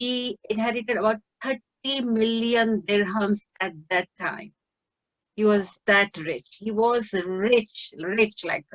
he inherited about 30 million dirhams at that time. He was that rich. He was rich like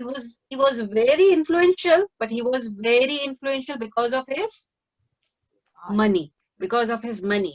he was very influential, but he was very influential because of his money, because of his money।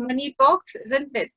money talks, isn't it?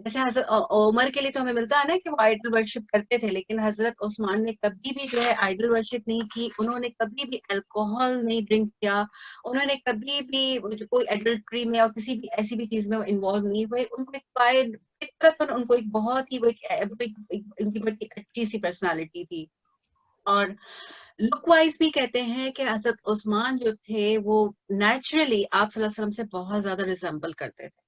جیسے حضرت عمر کے لیے تو ہمیں ملتا ہے نا کہ وہ آئیڈل ورشپ کرتے تھے، لیکن حضرت عثمان نے کبھی بھی جو ہے آئیڈل ورشپ نہیں کی. انہوں نے کبھی بھی الکوہل نہیں ڈرنک کیا، انہوں نے کبھی بھی کوئی ایڈلٹری میں اور کسی بھی ایسی بھی چیز میں انوالو نہیں ہوئے. ان کو ایک فطرتاً ان کو ایک بہت ہی ان کی بڑی اچھی سی پرسنالٹی تھی. اور لک وائز بھی کہتے ہیں کہ حضرت عثمان جو تھے وہ نیچرلی آپ صلی اللہ علیہ وسلم سے بہت زیادہ ریزمبل کرتے تھے.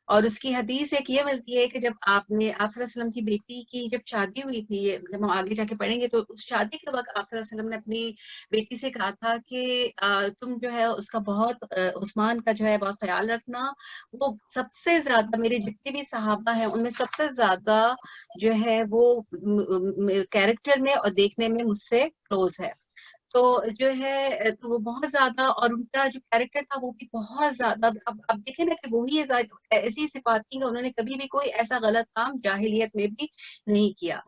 اور اس کی حدیث ایک یہ ملتی ہے کہ جب آپ صلی اللہ علیہ وسلم کی بیٹی کی جب شادی ہوئی تھی، جب ہم آگے جا کے پڑھیں گے، تو اس شادی کے وقت آپ صلی اللہ علیہ وسلم نے اپنی بیٹی سے کہا تھا کہ تم جو ہے اس کا بہت عثمان کا جو ہے بہت خیال رکھنا. وہ سب سے زیادہ میرے جتنے بھی صحابہ ہیں ان میں سب سے زیادہ جو ہے وہ کیریکٹر میں اور دیکھنے میں مجھ سے کلوز ہے. تو جو ہے تو وہ بہت زیادہ، اور ان کا جو کیریکٹر تھا وہ بھی بہت زیادہ، اب دیکھیں نا کہ وہی ایسی صفات تھی کہ انہوں نے کبھی بھی کوئی ایسا غلط کام جاہلیت میں بھی نہیں کیا.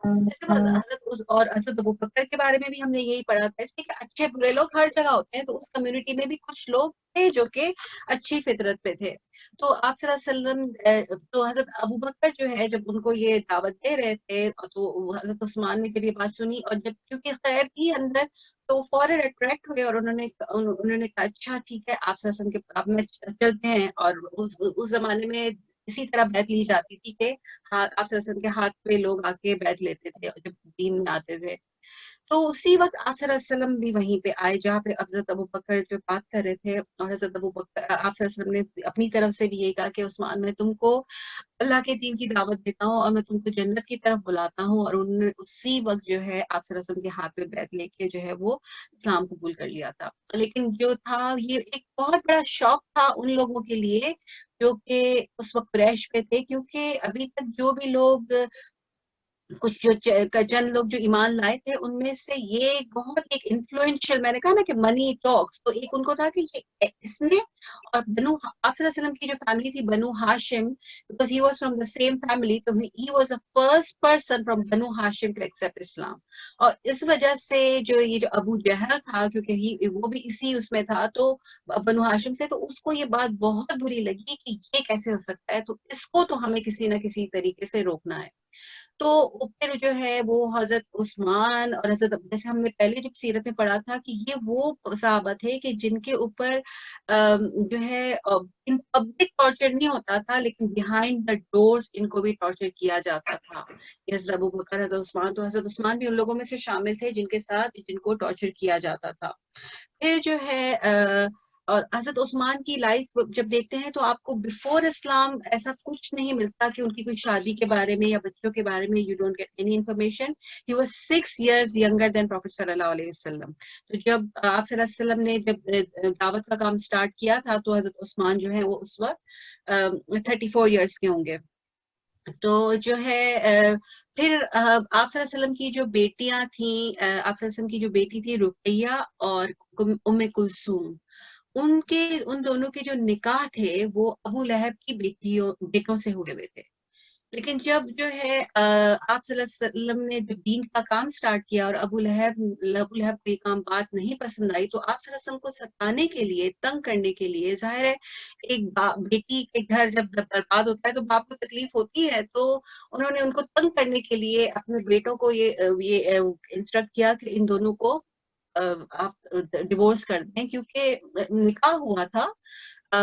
اور حضرت ابوبکر کے بارے میں بھی ہم نے یہی پڑھا تھا، اس لیے کہ اچھے برے لوگ ہر جگہ ہوتے ہیں، تو اس کمیونٹی میں بھی کچھ لوگ تھے جو کہ اچھی فطرت پہ تھے. تو آپ صلی اللہ علیہ وسلم تو حضرت ابوبکر جو ہے جب ان کو یہ دعوت دے رہے تھے تو حضرت عثمان نے جب یہ بات سنی، اور جب کیونکہ خیر تھی اندر، تو فوراً اٹریکٹ ہوئے اور انہوں نے کہا اچھا ٹھیک ہے آپ صلی اللہ علیہ وسلم کے آپ میں چلتے ہیں. اور اس زمانے میں اسی طرح بیعت لی جاتی تھی کہ آپ صلی اللہ علیہ وسلم کے ہاتھ پہ لوگ آ کے بیعت لیتے تھے جب دین میں آتے تھے. تو اسی وقت آپ صلی اللہ علیہ وسلم بھی وہیں پہ آئے جہاں پہ حضرت ابوبکر جو بات کر رہے تھے. اور حضرت ابوبکر آپ صلی اللہ علیہ وسلم نے اپنی طرف سے بھی یہی کہا کہ عثمان میں تم کو اللہ کے دین کی دعوت دیتا ہوں اور میں تم کو جنت کی طرف بلاتا ہوں. اور انہوں نے اسی وقت جو ہے آپ صلی اللہ علیہ وسلم کے ہاتھ پہ بیعت لے کے جو ہے وہ اسلام قبول کر لیا تھا. لیکن جو تھا یہ ایک بہت بڑا شوق تھا ان لوگوں کے لیے جو کہ اس وقت قریش پہ تھے، کیونکہ ابھی تک جو بھی لوگ کچھ جو چند لوگ جو ایمان لائے تھے ان میں سے یہ بہت ایک انفلوئنشل، میں نے کہا نا کہ منی ٹاکس، تو ایک ان کو تھا کہ یہ اس نے اور بنو آپ صلی اللہ علیہ وسلم کی جو فیملی تھی بنو ہاشم، because he was from the same family، تو he was the first person from بنو ہاشم to accept اسلام. اور اس وجہ سے جو یہ جو ابو جہل تھا، کیونکہ وہ بھی اسی اس میں تھا تو بنو ہاشم سے، تو اس کو یہ بات بہت بری لگی کہ یہ کیسے ہو سکتا ہے، تو اس کو تو ہمیں کسی نہ کسی طریقے سے روکنا ہے. تو پھر جو ہے وہ حضرت عثمان اور حضرت، جیسے ہم نے پہلے جب سیرت میں پڑھا تھا کہ یہ وہ صحابہ تھے کہ جن کے اوپر جو ہے ان پبلک ٹارچر نہیں ہوتا تھا، لیکن بیہائنڈ دا ڈورز ان کو بھی ٹارچر کیا جاتا تھا. حضرت ابوبکر، حضرت عثمان، تو حضرت عثمان بھی ان لوگوں میں سے شامل تھے جن کے ساتھ جن کو ٹارچر کیا جاتا تھا. پھر جو ہے اور حضرت عثمان کی لائف جب دیکھتے ہیں تو آپ کو بیفور اسلام ایسا کچھ نہیں ملتا کہ ان کی کوئی شادی کے بارے میں یا بچوں کے بارے میں. You don't get any information. He was 6 years younger than Prophet صلی اللہ علیہ وسلم. تو جب آپ صلی اللہ علیہ وسلم نے جب دعوت کا کام سٹارٹ کیا تھا تو حضرت عثمان جو ہے وہ اس وقت 34 years کے ہوں گے. تو جو ہے پھر آپ صلی اللہ علیہ وسلم کی جو بیٹیاں تھیں، آپ صلی اللہ علیہ وسلم کی جو بیٹی تھی رقیہ اور ام کلثوم، ان دونوں کے جو نکاح تھے وہ ابو لہب کی بیٹوں سے ہوئے تھے. لیکن جب جو ہے آپ صلی اللہ علیہ وسلم نے جو دین کا کام سٹارٹ کیا اور ابو لہب کو یہ کام بات نہیں پسند آئی، تو آپ صلی اللہ علیہ وسلم کو ستانے کے لیے، تنگ کرنے کے لیے، ظاہر ہے ایک بیٹی کے گھر جب برباد ہوتا ہے تو باپ کو تکلیف ہوتی ہے، تو انہوں نے ان کو تنگ کرنے کے لیے اپنے بیٹوں کو یہ انسٹرکٹ کیا کہ ان دونوں کو آپ ڈیورس کر دیں، کیونکہ نکاح ہوا تھا،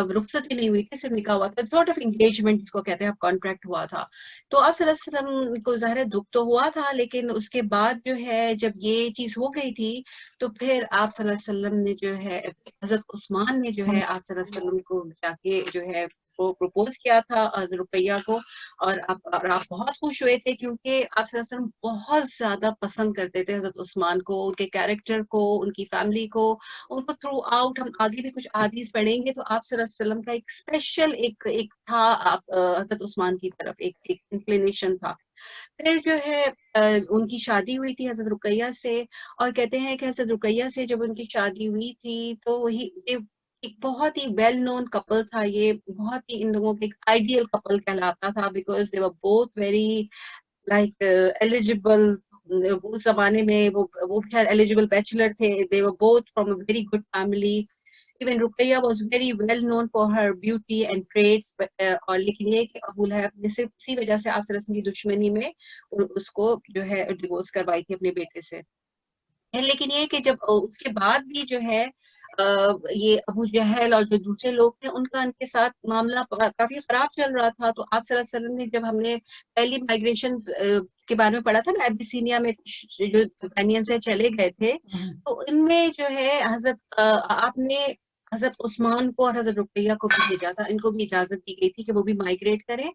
رخصت ہی نہیں ہوئی تھی، صرف نکاح ہوا تھا، سارٹ آف انگیجمنٹ جس کو کہتے ہیں، کانٹریکٹ ہوا تھا. تو آپ صلی اللہ علیہ وسلم کو ظاہر دکھ تو ہوا تھا، لیکن اس کے بعد جو ہے جب یہ چیز ہو گئی تھی تو پھر آپ صلی اللہ علیہ وسلم نے جو ہے حضرت عثمان نے جو ہے آپ صلی اللہ علیہ وسلم کو جا کے جو ہے وہ پروپوز کیا تھا حضرت رقیہ کو. اور آپ بہت خوش ہوئے تھے کیونکہ آپ صلی اللہ علیہ وسلم بہت زیادہ پسند کرتے تھے حضرت عثمان کو، ان کے کیریکٹر کو، ان کی فیملی کو، ان کو تھرو آؤٹ. ہم آگے بھی کچھ احادیث پڑھیں گے تو آپ صلی اللہ علیہ وسلم کا ایک اسپیشل ایک تھا حضرت عثمان کی طرف ایک انکلینیشن تھا. پھر جو ہے ان کی شادی ہوئی تھی حضرت رقیہ سے، اور کہتے ہیں کہ حضرت رقیہ سے جب ان کی شادی ہوئی تھی تو وہی ایک بہت ہی ویل نون کپل تھا، یہ بہت ہی ان لوگوں کے ایک آئیڈیل کپل کہلاتا تھا، because they were both very like eligible. اس زمانے میں وہ ایلیجیبل بیچلر تھے. They were both from a very good family. Even Ruqayya was very well known for her beauty and traits, اور لیکن یہ کہ ابو لہب نے صرف اسی وجہ سے آپ صلی اللہ علیہ وسلم کی دشمنی میں اس کو جو ہے ڈیورس کروائی تھی اپنے بیٹے سے. لیکن یہ کہ جب اس کے بعد بھی جو ہے یہ ابو جہل اور جو دوسرے لوگ تھے ان کا ان کے ساتھ معاملہ کافی خراب چل رہا تھا. تو آپ صلی اللہ علیہ وسلم نے جب ہم نے پہلی مائگریشن کے بارے میں پڑھا تھا نا، ایبیسینیا میں جو بینین سے چلے گئے تھے، تو ان میں جو ہے حضرت آپ نے حضرت عثمان کو اور حضرت رقیہ کو بھی بھیجا تھا، ان کو بھی اجازت دی گئی تھی کہ وہ بھی مائگریٹ کریں.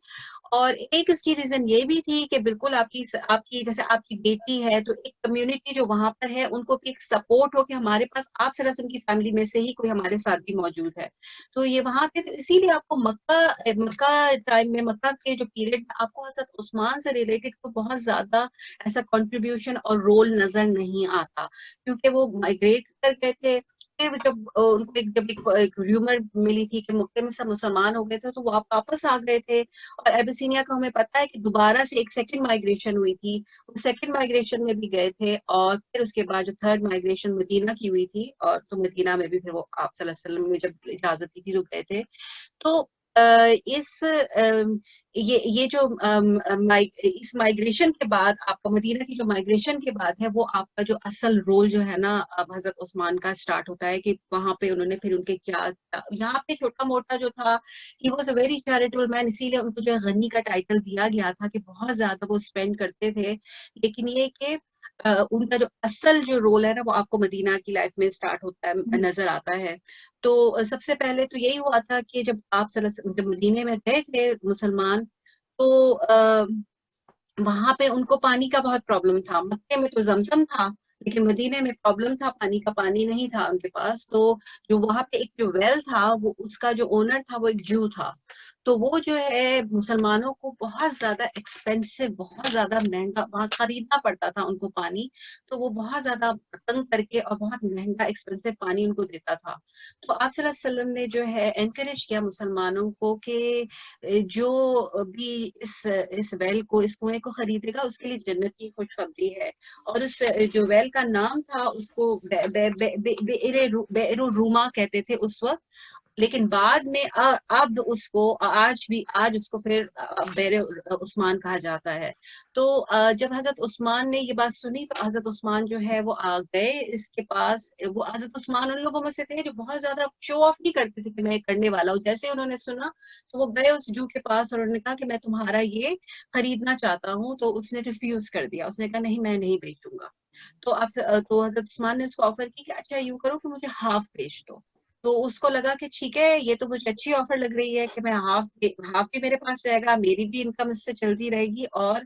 اور ایک اس کی ریزن یہ بھی تھی کہ بالکل آپ کی جیسے آپ کی بیٹی ہے تو ایک کمیونٹی جو وہاں پر ہے ان کو بھی ایک سپورٹ ہو کہ ہمارے پاس آپ صلی اللہ علیہ وسلم کی فیملی میں سے ہی کوئی ہمارے ساتھ بھی موجود ہے. تو یہ وہاں کے اسی لیے آپ کو مکہ ٹائم میں، مکہ کے جو پیریڈ میں آپ کو حضرت عثمان سے ریلیٹڈ کو بہت زیادہ ایسا کنٹریبیوشن اور رول نظر نہیں آتا، کیونکہ وہ مائگریٹ کر گئے تھے. پھر جب ان کو ایک ریومر ملی تھی کہ مکے میں سب مسلمان ہو گئے تھے تو وہ واپس آ گئے تھے. اور ایبیسینیا کا ہمیں پتہ ہے کہ دوبارہ سے ایک سیکنڈ مائگریشن ہوئی تھی، اس سیکنڈ مائگریشن میں بھی گئے تھے. اور پھر اس کے بعد جو تھرڈ مائگریشن مدینہ کی ہوئی تھی، اور تو مدینہ میں بھی پھر وہ آپ صلی اللہ علیہ وسلم نے جب اجازت دی تھی تو گئے تھے. تو یہ جو اس مائگریشن کے بعد آپ کا مدینہ کی جو مائگریشن کے بعد ہے وہ آپ کا جو اصل رول جو ہے نا اب حضرت عثمان کا سٹارٹ ہوتا ہے کہ وہاں پہ انہوں نے پھر ان کے کیا یہاں پہ چھوٹا موٹا جو تھا ہی was a very charitable man, اسی لیے ان کو جو ہے غنی کا ٹائٹل دیا گیا تھا کہ بہت زیادہ وہ اسپینڈ کرتے تھے. لیکن یہ کہ ان کا جو اصل جو رول ہے نا وہ آپ کو مدینہ کی لائف میں سٹارٹ ہوتا ہے، نظر آتا ہے. تو سب سے پہلے تو یہی ہوا تھا کہ جب آپ جب مدینے میں گئے تھے مسلمان تو وہاں پہ ان کو پانی کا بہت پرابلم تھا. مکے میں تو زمزم تھا لیکن مدینے میں پرابلم تھا، پانی کا پانی نہیں تھا ان کے پاس. تو جو وہاں پہ ایک جو ویل تھا وہ اس کا جو اونر تھا وہ ایک جو تھا، تو وہ جو ہے مسلمانوں کو بہت زیادہ ایکسپینسو، بہت زیادہ مہنگا وہاں خریدنا پڑتا تھا ان کو پانی. تو وہ بہت زیادہ تنگ کر کے اور بہت مہنگا ایکسپینسو پانی ان کو دیتا تھا. تو آپ صلی اللہ علیہ وسلم نے جو ہے انکریج کیا مسلمانوں کو کہ جو بھی اس ویل کو، اس کنویں کو خریدے گا اس کے لیے جنت کی خوشخبری ہے. اور اس جو ویل کا نام تھا اس کو بئر روما کہتے تھے اس وقت، لیکن بعد میں اب اس کو آج اس کو پھر بئر عثمان کہا جاتا ہے. تو جب حضرت عثمان نے یہ بات سنی تو حضرت عثمان جو ہے وہ آ گئے اس کے پاس. وہ حضرت عثمان ان لوگوں میں سے تھے جو بہت زیادہ شو آف نہیں کرتے تھے کہ میں کرنے والا ہوں. جیسے انہوں نے سنا تو وہ گئے اس جو کے پاس اور انہوں نے کہا کہ میں تمہارا یہ خریدنا چاہتا ہوں. تو اس نے ریفیوز کر دیا، اس نے کہا نہیں میں نہیں بیچوں گا. تو حضرت عثمان نے اس کو آفر کی کہ اچھا یوں کرو کہ مجھے ہاف بیچ دو. تو اس کو لگا کہ ٹھیک ہے یہ تو مجھے اچھی آفر لگ رہی ہے کہ میں ہاف بھی میرے پاس رہے گا، میری بھی انکم اس سے چلتی رہے گی. اور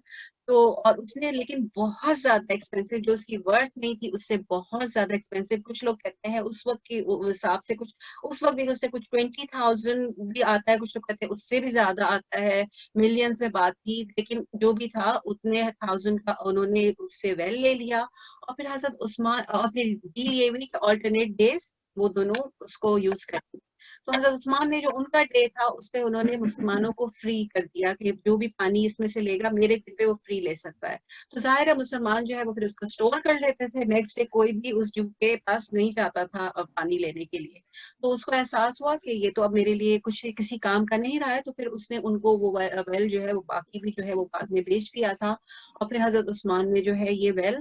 اس نے لیکن بہت زیادہ ایکسپینسو جو اس کی ورتھ نہیں تھی اس سے بہت زیادہ ایکسپینسو، کچھ لوگ کہتے ہیں اس وقت کے حساب سے اس وقت بھی اس سے کچھ 20,000 بھی آتا ہے، کچھ لوگ کہتے ہیں اس سے بھی زیادہ آتا ہے، ملینز میں بات تھی. لیکن جو بھی تھا اتنے 1000 کا انہوں نے اس سے ویل لے لیا. اور پھر حضرت عثمان اور پھر ڈیل یہ ہوئی کہ آلٹرنیٹ ڈیز وہ دونوں اس کو یوز کرتے. تو حضرت عثمان نے جو ان کا ڈے تھا اس پہ انہوں نے مسلمانوں کو فری کر دیا کہ جو بھی پانی اس میں سے لے گا میرے دن پہ وہ فری لے سکتا ہے. تو ظاہر ہے مسلمان جو ہے وہ پھر اس کو اسٹور کر لیتے تھے، نیکسٹ ڈے کوئی بھی اس جو کے پاس نہیں جاتا تھا پانی لینے کے لیے. تو اس کو احساس ہوا کہ یہ تو اب میرے لیے کچھ کسی کام کا نہیں رہا ہے. تو پھر اس نے ان کو وہ ویل جو ہے وہ باقی بھی جو ہے وہ بعد میں بیچ دیا تھا. اور پھر حضرت عثمان نے جو ہے یہ ویل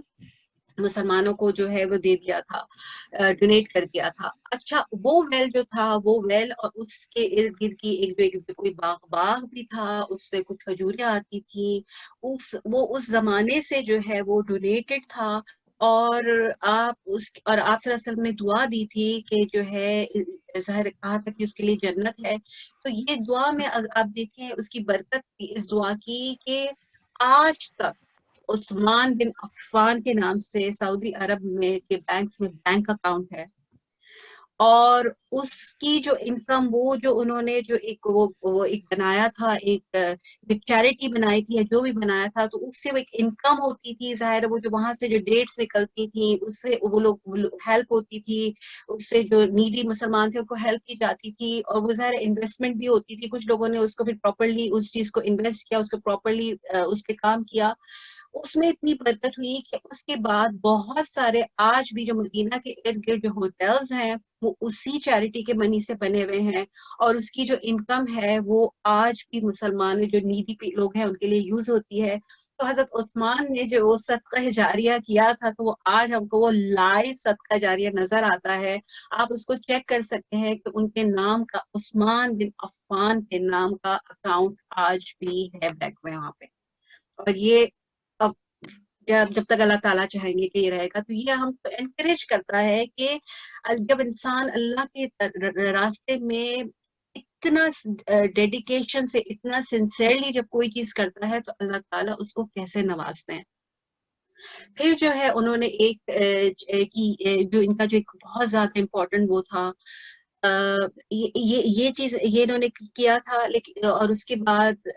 مسلمانوں کو جو ہے وہ دے دیا تھا، ڈونیٹ کر دیا تھا. اچھا وہ ویل جو تھا وہ ویل اور اس کے ارد گرد کی ایک کوئی باغ بھی تھا، اس سے کچھ کھجوریں آتی تھیں، وہ اس زمانے سے جو ہے وہ ڈونیٹڈ تھا. اور آپ صلی اللہ علیہ وسلم نے دعا دی تھی کہ جو ہے ظاہر کہا تھا کہ اس کے لیے جنت ہے. تو یہ دعا میں آپ دیکھیں اس کی برکت تھی اس دعا کی کہ آج تک عثمان بن عفان کے نام سے سعودی عرب میں کے بینکس میں بینک اکاؤنٹ ہے. اور اس کی جو انکم وہ جو انہوں نے جو وہ ایک بنایا تھا، ایک چیریٹی بنائی تھی یا جو بھی بنایا تھا، تو اس سے وہ ایک انکم ہوتی تھی. ظاہر وہ جو وہاں سے جو ڈیٹس نکلتی تھیں اس سے وہ لوگ ہیلپ ہوتی تھی، اس سے جو نیڈی مسلمان تھے ان کو ہیلپ کی جاتی تھی. اور وہ ظاہر انویسٹمنٹ بھی ہوتی تھی، کچھ لوگوں نے اس کو پھر پراپرلی اس چیز کو انویسٹ کیا، اس کو پراپرلی اس پہ کام کیا. اس میں اتنی برکت ہوئی کہ اس کے بعد بہت سارے آج بھی جو مدینہ کے ارد گرد جو ہوٹلز ہیں وہ اسی چیریٹی کے منی سے بنے ہوئے ہیں، اور اس کی جو انکم ہے وہ آج بھی مسلمان جو نیڈی لوگ ہیں ان کے لیے یوز ہوتی ہے. تو حضرت عثمان نے جو وہ صدقہ جاریہ کیا تھا تو وہ آج ہم کو وہ لائیو صدقہ جاریہ نظر آتا ہے. آپ اس کو چیک کر سکتے ہیں کہ ان کے نام کا، عثمان بن عفان کے نام کا اکاؤنٹ آج بھی ہے بینک میں وہاں پہ. اور یہ اب جب تک اللہ تعالیٰ چاہیں گے کہ یہ رہے گا، تو یہ ہم کو انکریج کرتا ہے کہ جب انسان اللہ کے راستے میں اتنا ڈیڈیکیشن سے، اتنا سنسیئرلی جب کوئی چیز کرتا ہے تو اللہ تعالیٰ اس کو کیسے نوازتے ہیں. پھر جو ہے انہوں نے جو ان کا جو ایک بہت زیادہ امپورٹنٹ وہ تھا، یہ چیز یہ انہوں نے کیا تھا. لیکن اور اس کے بعد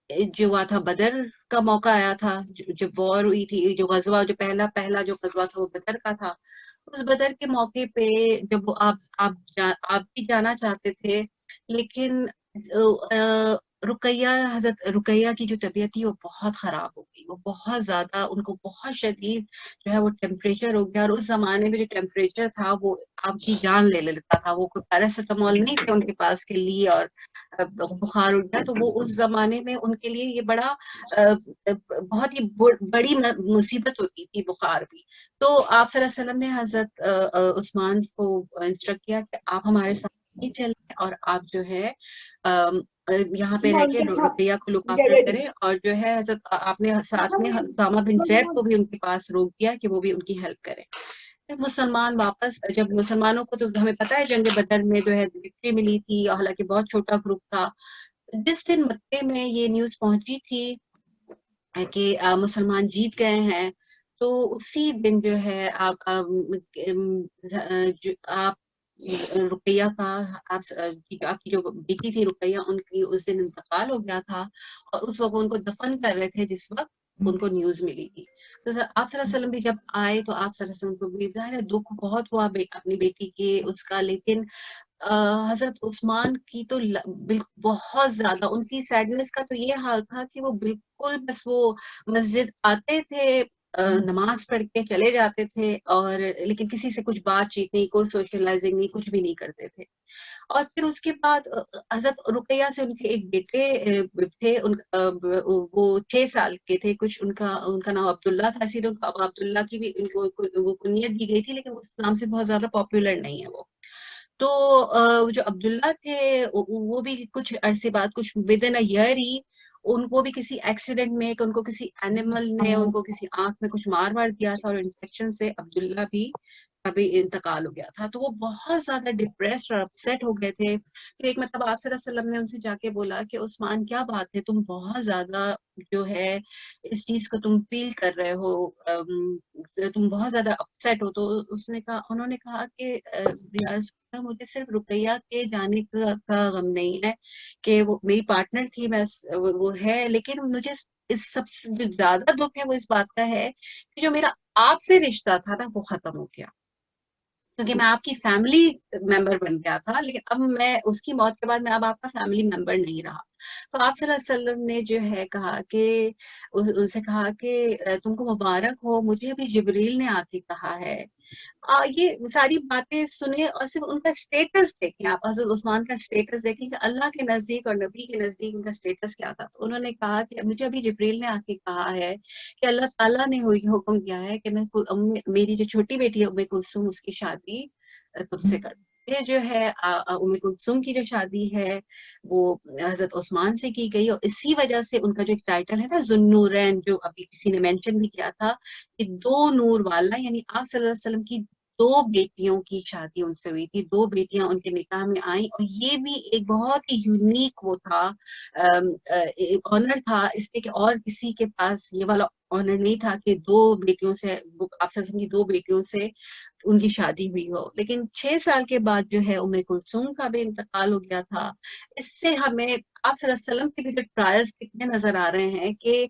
جو ہوا تھا بدر کا موقع آیا تھا، جب وار ہوئی تھی، جو غزوہ جو پہلا جو غزوہ تھا وہ بدر کا تھا. اس بدر کے موقع پہ جب وہ آپ بھی جانا چاہتے تھے، لیکن حضرت رقیہ کی جو طبیعت تھی وہ بہت خراب ہو گئی. وہ بہت زیادہ، ان کو بہت شدید جو ہے وہ ٹیمپریچر ہو گیا. اور اس زمانے میں جو ٹیمپریچر تھا وہ آپ کی جان لے لیتا تھا. وہ کوئی پیراسیٹامول نہیں تھے ان کے پاس کے لیے، اور بخار اٹھ گیا تو وہ اس زمانے میں ان کے لیے یہ بڑا بہت ہی بڑی مصیبت ہوتی تھی بخار بھی. تو آپ صلی اللہ علیہ وسلم نے حضرت عثمان کو انسٹرکٹ کیا کہ آپ ہمارے ساتھ ہی چلیں، اور آپ جو ہے یہاں پہ رہ کے رقیہ کو لک آفٹر کریں. اور جو ہے حضرت آپ نے ساتھ میں اسامہ بن زید کو بھی ان کے پاس روک دیا کہ وہ بھی ان کی ہیلپ کرے. مسلمان واپس، جب مسلمانوں کو تو ہمیں پتہ ہے جنگ بدر میں جو ہے وکٹری ملی تھی، حالانکہ بہت چھوٹا گروپ تھا. جس دن مکے میں یہ نیوز پہنچی تھی کہ مسلمان جیت گئے ہیں، تو اسی دن جو ہے آپ رقیہ کا، آپ کی جو بیٹی تھی رقیہ، ان کی اس دن انتقال ہو گیا تھا. اور اس وقت ان کو دفن کر رہے تھے جس وقت ان کو نیوز ملی تھی. تو آپ صلی اللہ علیہ وسلم بھی جب آئے تو آپ صلی اللہ علیہ وسلم کو بھی ظاہر ہے دکھ بہت ہوا اپنی بیٹی کے اس کا. لیکن حضرت عثمان کی تو بہت زیادہ ان کی سیڈنس کا تو یہ حال تھا کہ وہ بالکل بس وہ مسجد آتے تھے، نماز پڑھ کے چلے جاتے تھے، اور لیکن کسی سے کچھ بات چیت نہیں، کوئی سوشلائزنگ نہیں، کچھ بھی نہیں کرتے تھے. اور پھر اس کے بعد حضرت رقیہ سے ان کے ایک بیٹے تھے، وہ 6 سال کے تھے کچھ. ان کا نام عبداللہ تھا. اسی لیے عبداللہ کی بھی ان کو کنیت دی گئی تھی، لیکن اس نام سے بہت زیادہ پاپولر نہیں ہے وہ. تو جو عبداللہ تھے وہ بھی کچھ عرصے بعد، کچھ ود ان اے ایئر ہی، ان کو بھی کسی ایکسیڈنٹ میں، ان کو کسی اینیمل نے ان کو کسی آنکھ میں کچھ مار دیا تھا، اور انفیکشن سے عبداللہ بھی ابھی انتقال ہو گیا تھا. تو وہ بہت زیادہ ڈپریسڈ اور اپسیٹ ہو گئے تھے. پھر ایک مطلب آپ صلی اللہ علیہ وسلم نے ان سے جا کے بولا کہ عثمان کیا بات ہے، تم بہت زیادہ جو ہے اس چیز کو تم فیل کر رہے ہو، تم بہت زیادہ اپسیٹ ہو. تو انہوں نے کہا کہ یا رسول اللہ، مجھے صرف رقیہ کے جانے کا غم نہیں ہے کہ وہ میری پارٹنر تھی، وہ ہے، لیکن مجھے اس سب سے جو زیادہ دکھ ہے وہ اس بات کا ہے کہ جو میرا آپ سے رشتہ تھا نا وہ ختم ہو گیا، کیونکہ میں آپ کی فیملی ممبر بن گیا تھا، لیکن اب میں اس کی موت کے بعد میں اب آپ کا فیملی ممبر نہیں رہا. تو آپ صلی اللہ علیہ وسلم نے جو ہے کہا کہ ان سے کہا کہ تم کو مبارک ہو، مجھے ابھی جبریل نے آ کے کہا ہے. یہ ساری باتیں سنیں اور صرف ان کا اسٹیٹس دیکھیں. آپ حضرت عثمان کا اسٹیٹس دیکھیں کہ اللہ کے نزدیک اور نبی کے نزدیک ان کا اسٹیٹس کیا تھا. تو انہوں نے کہا کہ مجھے ابھی جبریل نے آ کے کہا ہے کہ اللہ تعالیٰ نے حکم دیا ہے کہ میری جو چھوٹی بیٹی ہے ام کلثوم، اس کی شادی تم سے کر. یہ جو ہے ام کلثوم کی جو شادی ہے وہ حضرت عثمان سے کی گئی، اور اسی وجہ سے ان کا جو ایک ٹائٹل ہے نا ذو النورین، جو ابھی کسی نے مینشن بھی کیا تھا کہ 2 نور والا، یعنی آپ صلی اللہ علیہ وسلم کی 2 بیٹیوں کی شادی ان سے ہوئی تھی. 2 بیٹیاں ان کے نکاح میں آئیں، اور یہ بھی ایک بہت ہی یونیک وہ تھا، آنر تھا اس لیے کہ اور کسی کے پاس یہ والا آنر نہیں تھا کہ 2 بیٹیوں سے، آپ صلی اللہ علیہ وسلم کی 2 بیٹیوں سے ان کی شادی ہوئی ہو. لیکن 6 سال کے بعد جو ہے ام کلثوم کا بھی انتقال ہو گیا تھا. اس سے ہمیں آپ صلی اللہ علیہ وسلم کے بھی جو ٹرائلز کتنے نظر آ رہے ہیں کہ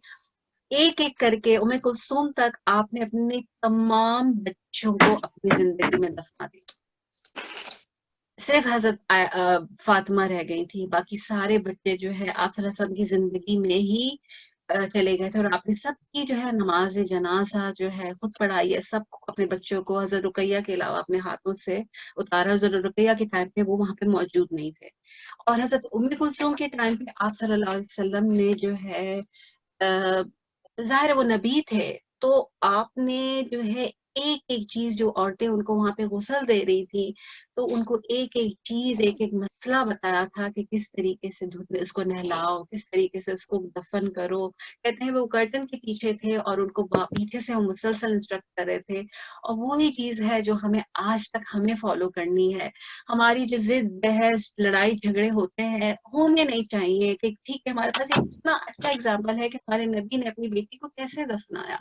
ایک ایک کر کے ام کلثوم تک آپ نے اپنے تمام بچوں کو اپنی زندگی میں دفنا دیا. صرف حضرت فاطمہ رہ گئی تھی، باقی سارے بچے جو ہے آپ صلی اللہ علیہ وسلم کی زندگی میں ہی چلے گئے تھے اور آپ نے سب کی جو ہے نماز جنازہ جو ہے خود پڑھائی ہے، سب کو اپنے بچوں کو حضرت رقیہ کے علاوہ اپنے ہاتھوں سے اتارا. حضرت رقیہ کے ٹائم پہ وہ وہاں پہ موجود نہیں تھے. اور حضرت ام کلثوم کے ٹائم پہ آپ صلی اللہ علیہ وسلم نے جو ہے ظاہر وہ نبی تھے، تو آپ نے جو ہے ایک ایک چیز جو عورتیں ان کو وہاں پہ غسل دے رہی تھی تو ان کو ایک ایک چیز ایک ایک مسئلہ بتایا تھا کہ کس طریقے سے دھوپ میں اس کو نہلاؤ، کس طریقے سے اس کو دفن کرو. کہتے ہیں وہ کرٹن کے پیچھے تھے اور ان کو پیچھے سے ہم مسلسل انسٹرکٹ کر رہے تھے. اور وہی چیز ہے جو ہمیں آج تک ہمیں فالو کرنی ہے. ہماری جو ضد بحث لڑائی جھگڑے ہوتے ہیں ہونے نہیں چاہیے. کہ ٹھیک ہے ہمارے پاس ایک اتنا اچھا اگزامپل ہے کہ ہمارے نبی نے اپنی بیٹی کو کیسے دفنایا،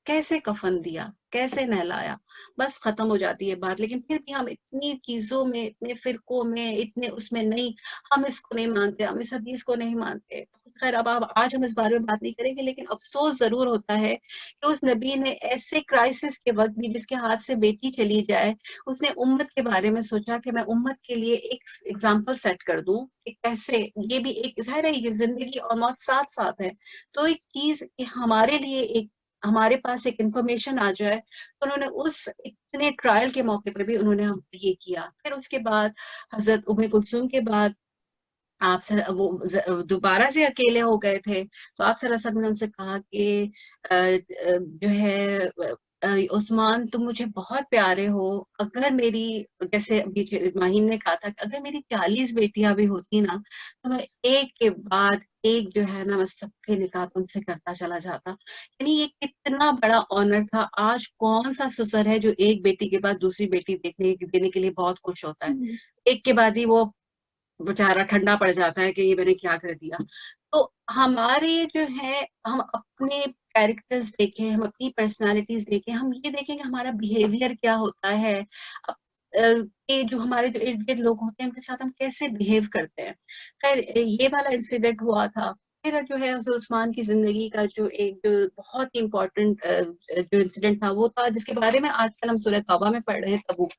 کیسے کفن دیا، کیسے نہلایا، بس ختم ہو جاتی ہے بات. لیکن پھر بھی ہم اتنی چیزوں میں، اتنے فرقوں میں، اتنے اس میں نہیں، ہم اس کو نہیں مانتے، ہم اس حدیث کو نہیں مانتے. خیر اب آج ہم اس بارے میں بات نہیں کریں گے، لیکن افسوس ضرور ہوتا ہے کہ اس نبی نے ایسے کرائسس کے وقت بھی، جس کے ہاتھ سے بیٹی چلی جائے، اس نے امت کے بارے میں سوچا کہ میں امت کے لیے ایک ایگزامپل سیٹ کر دوں کہ کیسے یہ بھی ایک ظاہر ہے یہ زندگی اور موت ساتھ ساتھ ہے. تو ایک چیز کہ ہمارے لیے ایک ہمارے پاس ایک انفارمیشن آ جائے، تو انہوں نے اس اتنے ٹرائل کے موقع پہ بھی انہوں نے یہ کیا. پھر اس کے بعد حضرت ام کلثوم کے بعد آپ وہ دوبارہ سے اکیلے ہو گئے تھے، تو آپ صلی اللہ علیہ وسلم نے ان سے کہا کہ جو ہے عثمان تم مجھے بہت پیارے ہو، اگر میری، جیسے ماہین نے کہا تھا کہ اگر میری 40 بیٹیاں بھی ہوتی نا تو میں ایک کے بعد ایک جو ہے نا میں سب کے نکاح تم سے کرتا چلا جاتا. یعنی یہ کتنا بڑا آنر تھا. آج کون سا سسر ہے جو ایک بیٹی کے بعد دوسری بیٹی دینے کے لیے بہت خوش ہوتا ہے؟ ایک کے بعد ہی وہ بیچارہ ٹھنڈا پڑ جاتا ہے کہ یہ میں نے کیا کر دیا. تو ہمارے جو ہے ہم اپنے کیریکٹرز دیکھیں، ہم اپنی پرسنالٹیز دیکھیں، ہم یہ دیکھیں کہ ہمارا بیہیویئر کیا ہوتا ہے، کہ جو ہمارے جو ارد گرد لوگ ہوتے ہیں ان کے ساتھ ہم کیسے بیہیو کرتے ہیں. خیر یہ والا انسیڈنٹ ہوا تھا. پھر جو ہے حضرت عثمان کی زندگی کا جو ایک جو بہت ہی امپورٹنٹ جو انسیڈنٹ تھا وہ تھا جس کے بارے میں آج کل ہم سورہ توبہ میں پڑھ رہے ہیں، تبوک.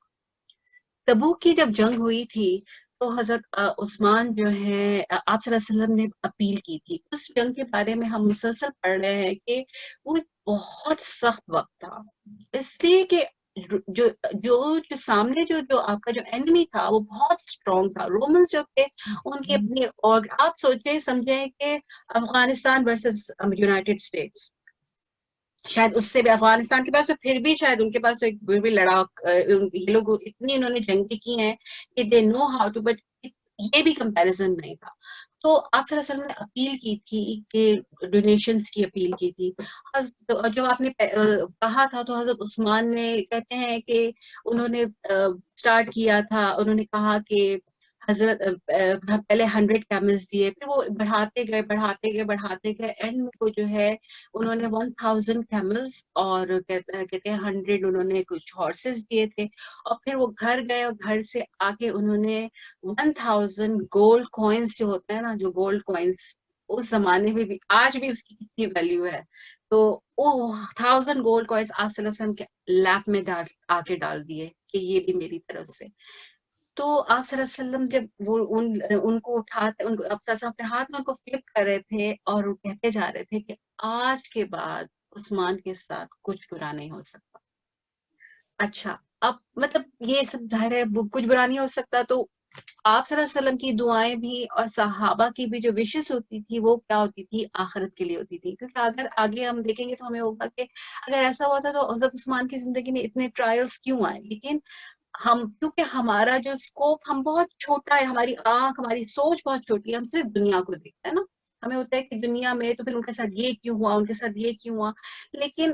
تبوک کی جب جنگ ہوئی تھی تو حضرت عثمان جو ہے آپ صلی اللہ علیہ وسلم نے اپیل کی تھی. اس جنگ کے بارے میں ہم مسلسل پڑھ رہے ہیں کہ وہ بہت سخت وقت تھا، اس لیے کہ جو جو جو سامنے جو آپ کا جو اینمی تھا وہ بہت اسٹرانگ تھا. رومن جو تھے ان کے اپنے، اور آپ سوچیں سمجھیں کہ افغانستان ورسز یونائٹیڈ اسٹیٹس، شاید اس سے بھی افغانستان کے پاس تو پھر بھی شاید ان کے پاس تو ایک پھر بھی لڑاک، یہ لوگ اتنی انہوں نے جنگیں کی ہیں کہ دے نو ہاؤ ٹو، بٹ یہ بھی کمپیریزن نہیں تھا. تو آپ صلی اللہ علیہ وسلم نے اپیل کی تھی کہ ڈونیشنز کی اپیل کی تھی. جب آپ نے کہا تھا تو حضرت عثمان نے کہتے ہیں کہ انہوں نے سٹارٹ کیا تھا، انہوں نے کہا کہ حضرت پہلے 100 کیملز دیے، پھر وہ بڑھاتے گئے اینڈ میں وہ جو ہے انہوں نے 1000 کیملز اور کہتے ہیں 100 انہوں نے کچھ ہارسز دیے تھے. اور پھر وہ گھر گئے اور گھر سے آ کے انہوں نے 1000 گولڈ کوئنس جو ہوتے ہیں نا، جو گولڈ کوئنس اس زمانے میں بھی آج بھی اس کی کتنی ویلیو ہے، تو وہ 1000 گولڈ کوئنس آپ صلی اللہ علیہ وسلم کے لیپ میں آ کے ڈال دیے کہ یہ بھی میری طرف سے. تو آپ صلی اللہ علیہ وسلم جب وہ ان کو اٹھاتے، ان کو آپ صلی اللہ علیہ وسلم اپنے ہاتھ میں ان کو فلپ کر رہے تھے اور وہ کہتے جا رہے تھے کہ آج کے بعد عثمان کے ساتھ کچھ برا نہیں ہو سکتا. اچھا اب مطلب یہ سب ظاہر ہے کچھ برا نہیں ہو سکتا، تو آپ صلی اللہ علیہ وسلم کی دعائیں بھی اور صحابہ کی بھی جو وشز ہوتی تھی وہ کیا ہوتی تھی؟ آخرت کے لیے ہوتی تھی. کیونکہ اگر آگے ہم دیکھیں گے تو ہمیں ہوگا کہ اگر ایسا ہوا تھا تو حضرت عثمان کی زندگی میں اتنے ٹرائلز کیوں آئے. لیکن ہم کیونکہ ہمارا جو اسکوپ ہم بہت چھوٹا ہے، ہماری آنکھ ہماری سوچ بہت چھوٹی ہے، ہم صرف دنیا کو دیکھتے ہیں نا، ہمیں ہوتا ہے کہ دنیا میں تو پھر ان کے ساتھ یہ کیوں ہوا، ان کے ساتھ یہ کیوں ہوا. لیکن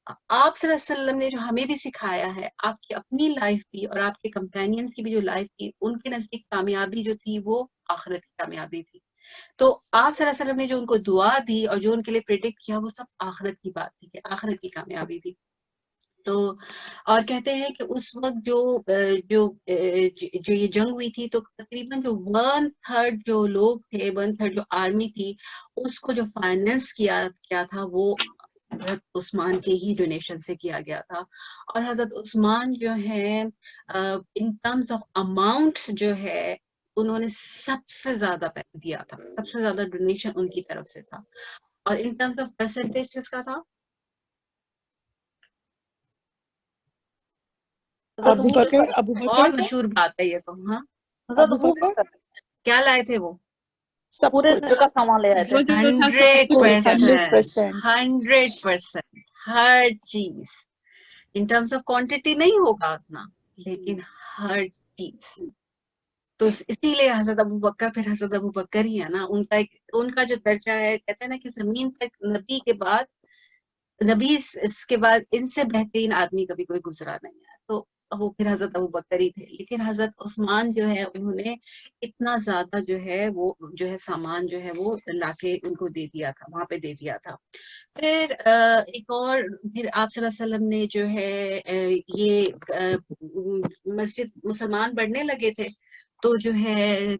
آپ صلی اللہ علیہ وسلم نے جو ہمیں بھی سکھایا ہے، آپ کی اپنی لائف بھی اور آپ کے کمپینینز کی بھی جو لائف تھی، ان کے نزدیک کامیابی جو تھی وہ آخرت کی کامیابی تھی. تو آپ صلی اللہ علیہ وسلم نے جو ان کو دعا دی اور جو ان کے لیے پریڈکٹ کیا وہ سب آخرت کی بات تھی، کہ آخرت کی کامیابی تھی. تو اور کہتے ہیں کہ اس وقت جو یہ جنگ ہوئی تھی تو تقریباً جو 1/3 جو لوگ تھے، 1/3 جو آرمی تھی، اس کو جو فائنینس کیا تھا وہ حضرت عثمان کے ہی ڈونیشن سے کیا گیا تھا. اور حضرت عثمان جو ہے ان ٹرمز آف اماؤنٹ جو ہے انہوں نے سب سے زیادہ دیا تھا، سب سے زیادہ ڈونیشن ان کی طرف سے تھا. اور ان ٹرمز آف پرسنٹیج کس کا تھا؟ ابو بکر بہت مشہور بات ہے یہ تو. ہاں ابو بکر کیا لائے تھے وہ؟ سب پورے گھر کا سامان لے آئے تھے. 100%. ہر چیز. ان ٹرمز آف کوانٹٹی نہیں ہوگا اتنا, لیکن ہر چیز. تو اسی لیے حضرت ابو بکر پھر حضرت ابو بکر ہی ہے نا. ان کا جو درجہ ہے, کہتے ہیں نا کہ زمین تک نبی کے بعد, نبی اس کے بعد ان سے بہترین آدمی کبھی کوئی گزرا نہیں ہے. تو وہ پھر حضرت ابو بکر ہی تھے. لیکن حضرت عثمان جو ہے, انہوں نے اتنا زیادہ جو ہے وہ جو ہے سامان جو ہے وہ لا کے ان کو دے دیا تھا, وہاں پہ دے دیا تھا. پھر ایک اور, پھر آپ صلی اللہ علیہ وسلم نے جو ہے یہ مسجد مسلمان بڑھنے لگے تھے, تو جو ہے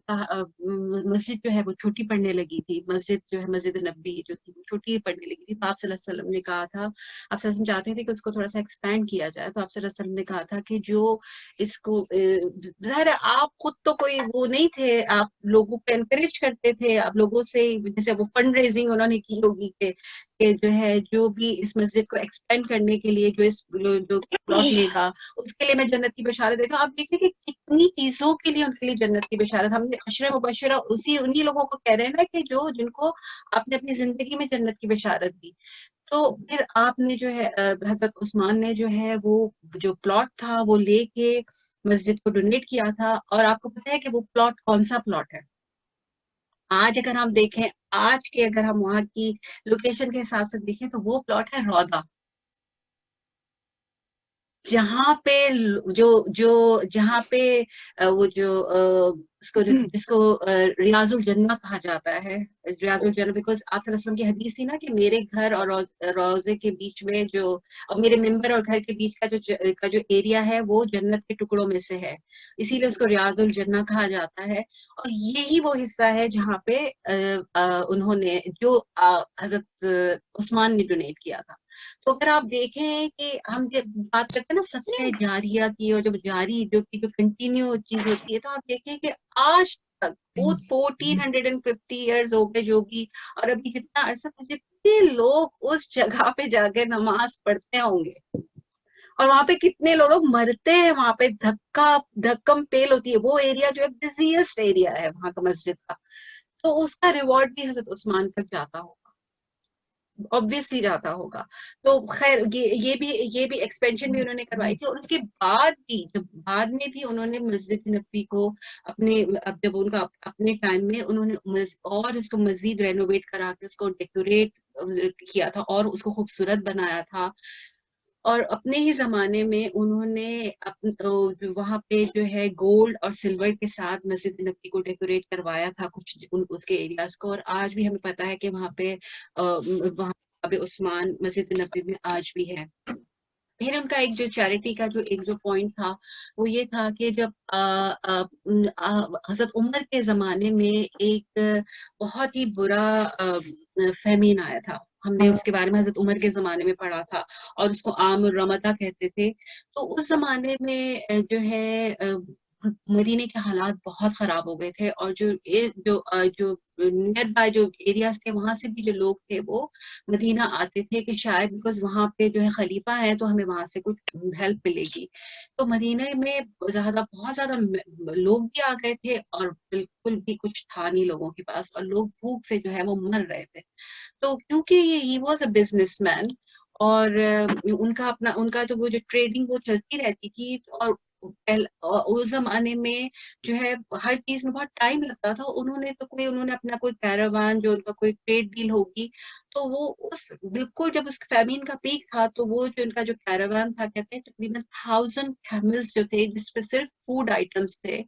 مسجد جو ہے وہ چھوٹی پڑنے لگی تھی. مسجد جو ہے مسجد نبی جو تھی وہ چھوٹی پڑنے لگی تھی. تو آپ صلی اللہ علیہ وسلم نے کہا تھا, آپ صلی اللہ علیہ وسلم چاہتے تھے کہ اس کو تھوڑا سا ایکسپینڈ کیا جائے. تو آپ صلی اللہ علیہ وسلم نے کہا تھا کہ جو اس کو, ظاہر ہے آپ خود تو کوئی وہ نہیں تھے, آپ لوگوں کو انکریج کرتے تھے, آپ لوگوں سے جیسے وہ فنڈ ریزنگ انہوں نے کی ہوگی کہ جو ہے جو بھی اس مسجد کو ایکسپینڈ کرنے کے لیے جو پلاٹ لے گا اس کے لیے میں جنت کی بشارت دیتا ہوں. آپ دیکھیں کہ کتنی چیزوں کے لیے ان کے لیے جنت کی بشارت. ہم نے عشرہ مبشرہ انہی لوگوں کو کہہ رہے ہیں نا کہ جن کو آپ نے اپنی زندگی میں جنت کی بشارت دی. تو پھر آپ نے جو ہے حضرت عثمان نے جو ہے وہ جو پلاٹ تھا وہ لے کے مسجد کو ڈونیٹ کیا تھا. اور آپ کو پتہ ہے کہ وہ پلاٹ کون سا پلاٹ ہے؟ آج اگر ہم دیکھیں, آج کے اگر ہم وہاں کی لوکیشن کے حساب سے دیکھیں تو وہ پلاٹ ہے روضہ, جہاں پہ جہاں پہ وہ جو جس کو ریاض الجنہ کہا جاتا ہے, ریاض الجنہ, بیکاز آپ صلی اللہ علیہ وسلم کی حدیث تھی نا کہ میرے گھر اور روضے کے بیچ میں جو, اور میرے ممبر اور گھر کے بیچ کا جو ایریا ہے وہ جنت کے ٹکڑوں میں سے ہے, اسی لیے اس کو ریاض الجنہ کہا جاتا ہے. اور یہی وہ حصہ ہے جہاں پہ انہوں نے جو حضرت عثمان نے ڈونیٹ کیا تھا. تو اگر آپ دیکھیں کہ ہم جب بات کرتے ہیں نا صدقہ جاریہ کی, اور جب جاری جو کنٹینیو چیز ہوتی ہے, تو آپ دیکھیں کہ آج تک وہ 1450 ایئرز ہو گئے جو بھی, اور ابھی جتنا عرصہ, جتنے لوگ اس جگہ پہ جا کے نماز پڑھتے ہوں گے, اور وہاں پہ کتنے لوگ مرتے ہیں, وہاں پہ دھکم پیل ہوتی ہے. وہ ایریا جو ہے بزیسٹ ایریا ہے وہاں کا مسجد کا, تو اس کا ریوارڈ بھی حضرت عثمان تک جاتا ہوگا, obviously جاتا ہوگا. تو خیر یہ بھی ایکسپینشن بھی انہوں نے کروائی تھی. اور اس کے بعد بھی بعد میں بھی انہوں نے مسجد نبوی کو جب ان کا اپنے ٹائم میں انہوں نے اور اس کو مزید رینوویٹ کرا کے اس کو ڈیکوریٹ کیا تھا اور اس کو خوبصورت بنایا تھا. اور اپنے ہی زمانے میں انہوں نے وہاں پہ جو ہے گولڈ اور سلور کے ساتھ مسجد نبوی کو ڈیکوریٹ کروایا تھا کچھ اس کے ایریاز کو. اور آج بھی ہمیں پتا ہے کہ وہاں پہ عثمان مسجد نبوی میں آج بھی ہے. پھر ان کا ایک جو چیریٹی کا جو پوائنٹ تھا وہ یہ تھا کہ جب حضرت عمر کے زمانے میں ایک بہت ہی برا فیمین آیا تھا, ہم نے اس کے بارے میں حضرت عمر کے زمانے میں پڑھا تھا, اور اس کو عام الرمدہ کہتے تھے. تو اس زمانے میں جو ہے مدینے کے حالات بہت خراب ہو گئے تھے, اور جو نیئر بائی جو ایریاز تھے وہاں سے بھی جو لوگ تھے وہ مدینہ آتے تھے کہ شاید بیکاز وہاں پہ جو ہے خلیفہ ہے تو ہمیں وہاں سے کچھ ہیلپ ملے گی. تو مدینہ میں بہت زیادہ لوگ بھی آ گئے تھے, اور بالکل بھی کچھ تھا نہیں لوگوں کے پاس, اور لوگ بھوک سے جو ہے وہ مر رہے تھے. تو کیونکہ ہی واز اے بزنس مین, اور ان کا جو وہ جو ٹریڈنگ وہ چلتی رہتی تھی, اور اس زمانے میں جو ہے ہر چیز میں بہت ٹائم لگتا تھا. انہوں نے اپنا کوئی کیراوان, جو ان کا کوئی ٹریڈ ڈیل ہوگی, تو وہ بالکل جب اس فیمین کا پیک تھا تو وہ جو ان کا جو کیراوان تھا, کہتے ہیں تقریباً 1000 کیملز جو تھے جس پہ صرف فوڈ آئٹمس تھے,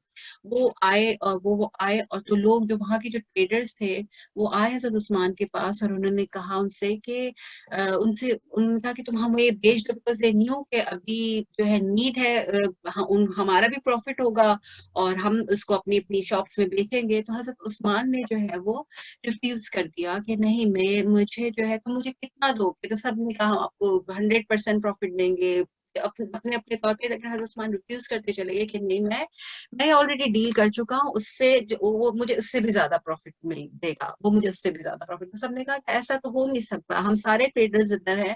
وہ آئے. اور تو لوگ جو وہاں کے جو ٹریڈرز تھے وہ آئے حضرت عثمان کے پاس, اور انہوں نے کہا ان سے کہ ان کا کہ تم ہمیں بیچ دو, بیکاز دے نیو کہ ابھی جو ہے نیڈ ہے, ہمارا بھی پروفٹ ہوگا اور ہم اس کو اپنی شاپس میں بیچیں گے. تو حضرت عثمان نے جو ہے وہ ریفیوز کر دیا کہ نہیں, مجھے جو ہے تم مجھے کتنا دو گے. تو سب نے کہا آپ کو 100% پروفٹ دیں گے, اپنے اپنے طور پہ، لیکن حضرت عثمان ریفیوز کرتے چلے گئے کہ نہیں، میں آلریڈی ڈیل کر چکا ہوں اس سے، وہ مجھے اس سے بھی زیادہ پروفٹ مل دے گا، وہ مجھے اس سے بھی زیادہ پروفٹ. سب نے کہا کہ ایسا تو ہو نہیں سکتا، ہم سارے ٹریڈرز ادھر ہیں،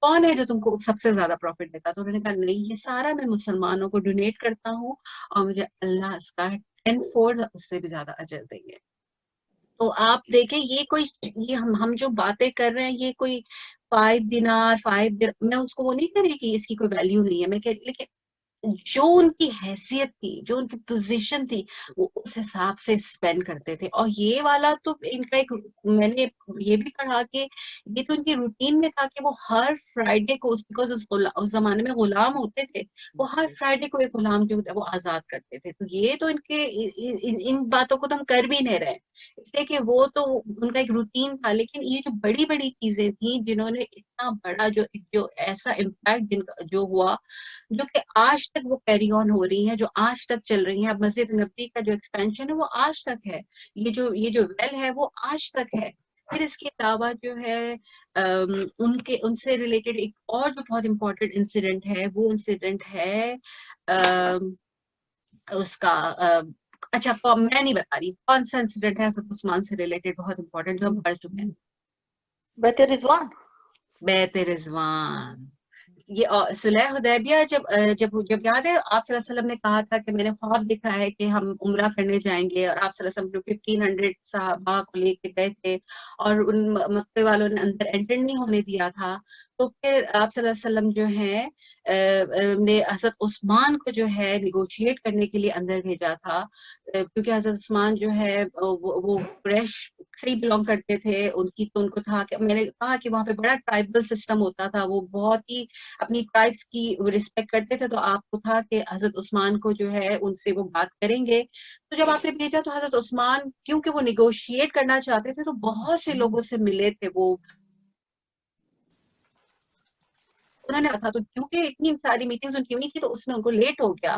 کون ہے جو تم کو سب سے زیادہ پروفٹ دیتا؟ تو انہوں نے کہا نہیں، یہ سارا میں مسلمانوں کو ڈونیٹ کرتا ہوں اور مجھے اللہ اس کا 10 فورتھ اس سے بھی زیادہ اجر دیں گے. تو آپ دیکھیں یہ کوئی، یہ ہم جو باتیں کر رہے ہیں، یہ کوئی 5 دینار 5 درہم، میں اس کو وہ نہیں کر رہی کہ اس کی کوئی ویلیو نہیں ہے، میں کہ لیکن جو ان کی حیثیت تھی، جو ان کی پوزیشن تھی، وہ اس حساب سے اسپینڈ کرتے تھے. اور یہ والا تو ان کا ایک، میں نے یہ بھی پڑھا کہ یہ تو ان کی روٹین میں تھا کہ وہ ہر فرائیڈے کو، بیکاز اس زمانے میں غلام ہوتے تھے، وہ ہر فرائیڈے کو ایک غلام جو وہ آزاد کرتے تھے. تو یہ تو ان کے ان باتوں کو تو ہم کر بھی نہیں رہے، اس لیے کہ وہ تو ان کا ایک روٹین تھا. لیکن یہ جو بڑی بڑی چیزیں تھیں جنہوں نے اتنا بڑا جو ایسا امپیکٹ جو ہوا، جو کہ آج تک وہ کیری آن ہو رہی ہیں، جو آج تک چل رہی ہیں. اب مسجد نبوی کا جو ایکسپینشن ہے وہ آج تک ہے، یہ جو ویل ہے وہ آج تک ہے. پھر اس کے علاوہ جو ہے ان سے ریلیٹڈ ایک اور جو بہت امپورٹنٹ انسیڈنٹ ہے، وہ انسیڈنٹ ہے اس کا، اچھا میں نہیں بتا رہی کون سا انسیڈنٹ ہے حضرت عثمان سے ریلیٹڈ بہت امپورٹنٹ، جو ہم پڑھ چکے ہیں. بیت رضوان. بیت رضوان، یہ صلح حدیبیہ جب یاد ہے آپ صلی اللہ علیہ وسلم نے کہا تھا کہ میں نے خواب دیکھا ہے کہ ہم عمرہ کرنے جائیں گے، اور آپ صلی اللہ علیہ وسلم 1500 صحابہ کو لے کے گئے تھے اور ان مکے والوں نے اندر انٹر نہیں ہونے دیا تھا. تو پھر آپ صلی اللہ علیہ وسلم جو ہے نے حضرت عثمان کو جو ہے نیگوشیٹ کرنے کے لیے اندر بھیجا تھا، کیونکہ حضرت عثمان جو ہے وہ قریش سے ہی بلانگ کرتے تھے. ان کی تو ان کو تھا کہ میں نے کہا کہ وہاں پہ بڑا ٹرائبل سسٹم ہوتا تھا، وہ بہت ہی اپنی ٹرائبس کی رسپیکٹ کرتے تھے. تو آپ کو تھا کہ حضرت عثمان کو جو ہے ان سے وہ بات کریں گے. تو جب آپ نے بھیجا تو حضرت عثمان کیونکہ وہ نیگوشیٹ کرنا چاہتے تھے تو بہت سے لوگوں سے ملے تھے، وہ انہوں نے کہا. تو کیونکہ اتنی ساری میٹنگز ان کی ہوئی تھی تو اس میں ان کو لیٹ ہو گیا،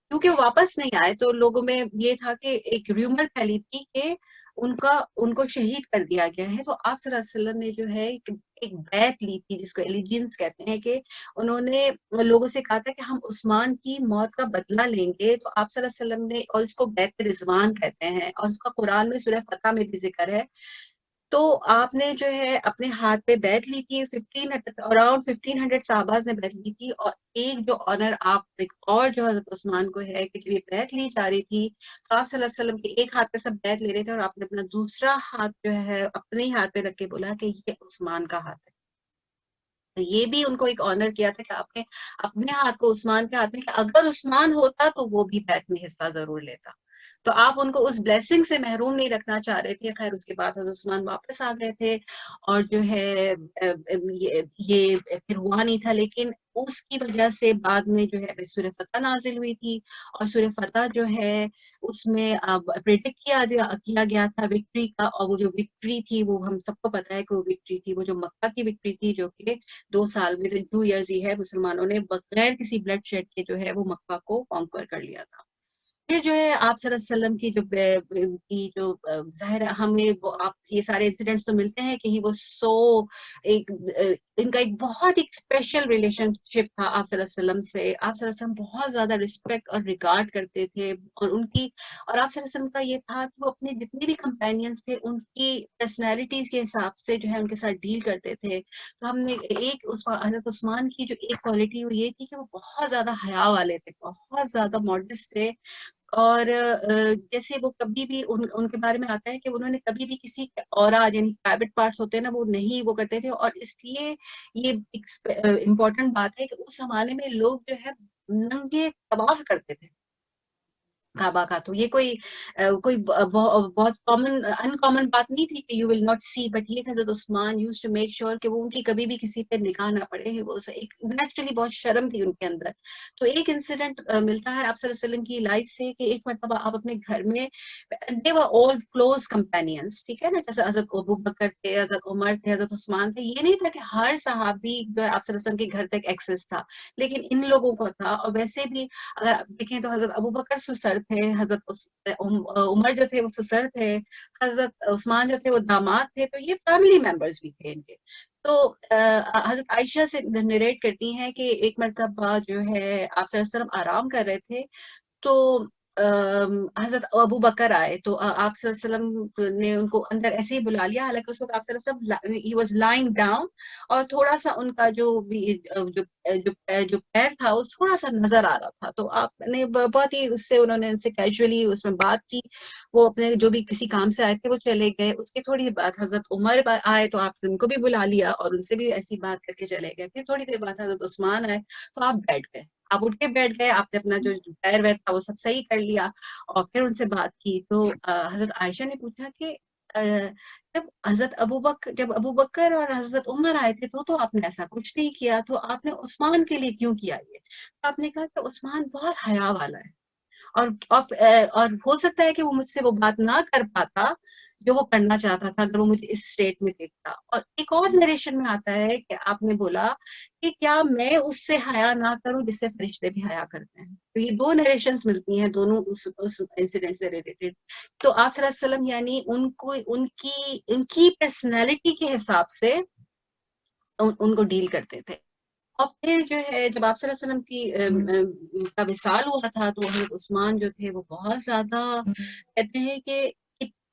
کیونکہ وہ واپس نہیں آئے. تو لوگوں میں یہ تھا کہ ایک ریومر پھیلی تھی کہ ان کو شہید کر دیا گیا ہے. تو آپ صلی اللہ علیہ وسلم نے جو ہے ایک بیعت لی تھی جس کو ایلیجنس کہتے ہیں، کہ انہوں نے لوگوں سے کہا تھا کہ ہم عثمان کی موت کا بدلہ لیں گے. تو آپ صلی اللہ علیہ وسلم نے، اور اس کو بیعت رضوان کہتے ہیں، اور اس کا قرآن میں سورہ فتح میں بھی ذکر ہے. تو آپ نے جو ہے اپنے ہاتھ پہ بیعت لی تھی، اراؤنڈ 1500 صحابہ نے بیعت لی تھی. اور ایک جو آنر آپ ایک اور جو حضرت عثمان کو ہے کہ جو یہ بیعت لی جا رہی تھی، تو آپ صلی اللہ علیہ وسلم کے ایک ہاتھ پہ سب بیعت لے رہے تھے، اور آپ نے اپنا دوسرا ہاتھ جو ہے اپنے ہی ہاتھ پہ رکھ کے بولا کہ یہ عثمان کا ہاتھ ہے. تو یہ بھی ان کو ایک آنر کیا تھا کہ آپ نے اپنے ہاتھ کو عثمان کے ہاتھ میں، کہ اگر عثمان ہوتا تو وہ بھی بیعت میں حصہ ضرور لیتا. تو آپ ان کو اس بلیسنگ سے محروم نہیں رکھنا چاہ رہے تھے. خیر اس کے بعد حضرت عثمان واپس آ گئے تھے، اور جو ہے یہ پھر ہوا نہیں تھا. لیکن اس کی وجہ سے بعد میں جو ہے سورہ فتح نازل ہوئی تھی، اور سورہ فتح جو ہے اس میں پریڈکٹ کیا گیا تھا وکٹری کا. اور وہ جو وکٹری تھی وہ ہم سب کو پتا ہے کہ وہ وکٹری تھی، وہ جو مکہ کی وکٹری تھی، جو کہ 2 سال میں 2 ایئرز ہی ہے مسلمانوں نے بغیر کسی بلڈ شیڈ کے جو ہے وہ مکہ کو کانکر کر لیا تھا. پھر جو ہے آپ صلی اللہ علیہ وسلم کی جو ظاہر ہمیں آپ یہ سارے انسیڈنٹس تو ملتے ہیں کہ وہ ان کا ایک بہت ایک اسپیشل ریلیشن شپ تھا آپ صلی اللہ علیہ وسلم سے. آپ صلی اللہ علیہ وسلم بہت زیادہ رسپیکٹ اور ریگارڈ کرتے تھے، اور ان کی، اور آپ صلی اللہ علیہ وسلم کا یہ تھا کہ وہ اپنے جتنے بھی کمپینینز تھے ان کی پرسنالٹیز کے حساب سے جو ہے ان کے ساتھ ڈیل کرتے تھے. تو ہم نے ایک حضرت عثمان کی جو ایک کوالٹی وہ یہ تھی کہ وہ بہت زیادہ حیا والے تھے، بہت زیادہ ماڈسٹ تھے. اور جیسے وہ کبھی بھی ان کے بارے میں آتا ہے کہ انہوں نے کبھی بھی کسی اورا یعنی پرائیویٹ پارٹس ہوتے ہیں نا، وہ نہیں وہ کرتے تھے. اور اس لیے یہ ایک امپورٹنٹ بات ہے کہ اس زمانے میں لوگ جو ہے ننگے طواف کرتے تھے کعبہ کا. تو یہ کوئی بہت ان کامن بات نہیں تھی کہ you will not see. But یہ حضرت Usman used to make sure کہ وہ ان کی کبھی بھی کسی پہ نگاہ نہ پڑے. وہ ایک نیچرلی بہت شرم تھی ان کے اندر. تو ایک انسیڈنٹ ملتا ہے آپ صلی اللہ علیہ وسلم کی لائف سے کہ ایک مرتبہ آپ اپنے گھر میں، they were all close companions، ٹھیک ہے نا، جیسے حضرت ابو بکر تھے، حضرت عمر تھے، حضرت عثمان تھے. یہ نہیں تھا کہ ہر صحابی جو ہے آپ صلی اللہ علیہ وسلم کے گھر تک ایکسس تھا، لیکن ان لوگوں کو تھا. اور ویسے بھی اگر آپ دیکھیں تو حضرت ابو بکر سسر تھے، حضرت عمر جو تھے وہ سسر تھے، حضرت عثمان جو تھے وہ داماد تھے. تو یہ فیملی ممبرز بھی تھے ان کے. تو حضرت عائشہ سے نریٹ کرتی ہیں کہ ایک مرتبہ جو ہے آپ صلی اللہ علیہ وسلم آرام کر رہے تھے تو حضرت ابو بکر آئے تو آپ صلی اللہ علیہ وسلم نے ان کو اندر ایسے ہی بلا لیا، حالانکہ اس وقت آپ صلی اللہ علیہ وسلم he was lying down اور تھوڑا سا ان کا جو پیر تھا اس تھوڑا سا نظر آ رہا تھا، تو آپ نے بہت ہی اس سے انہوں نے ان سے کیجولی اس میں بات کی، وہ اپنے جو بھی کسی کام سے آئے تھے وہ چلے گئے، اس کی تھوڑی دیر بعد حضرت عمر آئے تو آپ ان کو بھی بلا لیا اور ان سے بھی ایسی بات کر کے چلے گئے، پھر تھوڑی دیر بعد حضرت عثمان آئے تو آپ بیٹھ گئے، آپ اٹھ کے بیٹھ گئے، آپ نے اپنا جو پیر ویر تھا وہ سب صحیح کر لیا اور پھر ان سے بات کی، تو حضرت عائشہ نے پوچھا کہ جب ابو بکر اور حضرت عمر آئے تھے تو آپ نے ایسا کچھ نہیں کیا، تو آپ نے عثمان کے لیے کیوں کیا یہ؟ تو آپ نے کہا کہ عثمان بہت حیا والا ہے اور ہو سکتا ہے کہ وہ مجھ سے وہ بات نہ کر پاتا جو وہ کرنا چاہتا تھا اگر وہ مجھے اس اسٹیٹ میں دیکھتا۔ اور ایک اور نریشن میں آتا ہے کہ آپ نے بولا کہ کیا میں اس سے حیا نہ کروں جس سے فرشتے بھی حیا کرتے ہیں، تو یہ دو نریشنز ملتی ہیں دونوں اس انسیڈنٹ سے ریلیٹڈ، تو آپ صلی اللہ علیہ وسلم یعنی ان کی پرسنالٹی کے حساب سے ان کو ڈیل کرتے تھے۔ اور پھر جو ہے جب آپ صلی اللہ علیہ وسلم کی کا وصال ہوا تھا تو حضرت عثمان جو تھے وہ بہت زیادہ کہتے ہیں کہ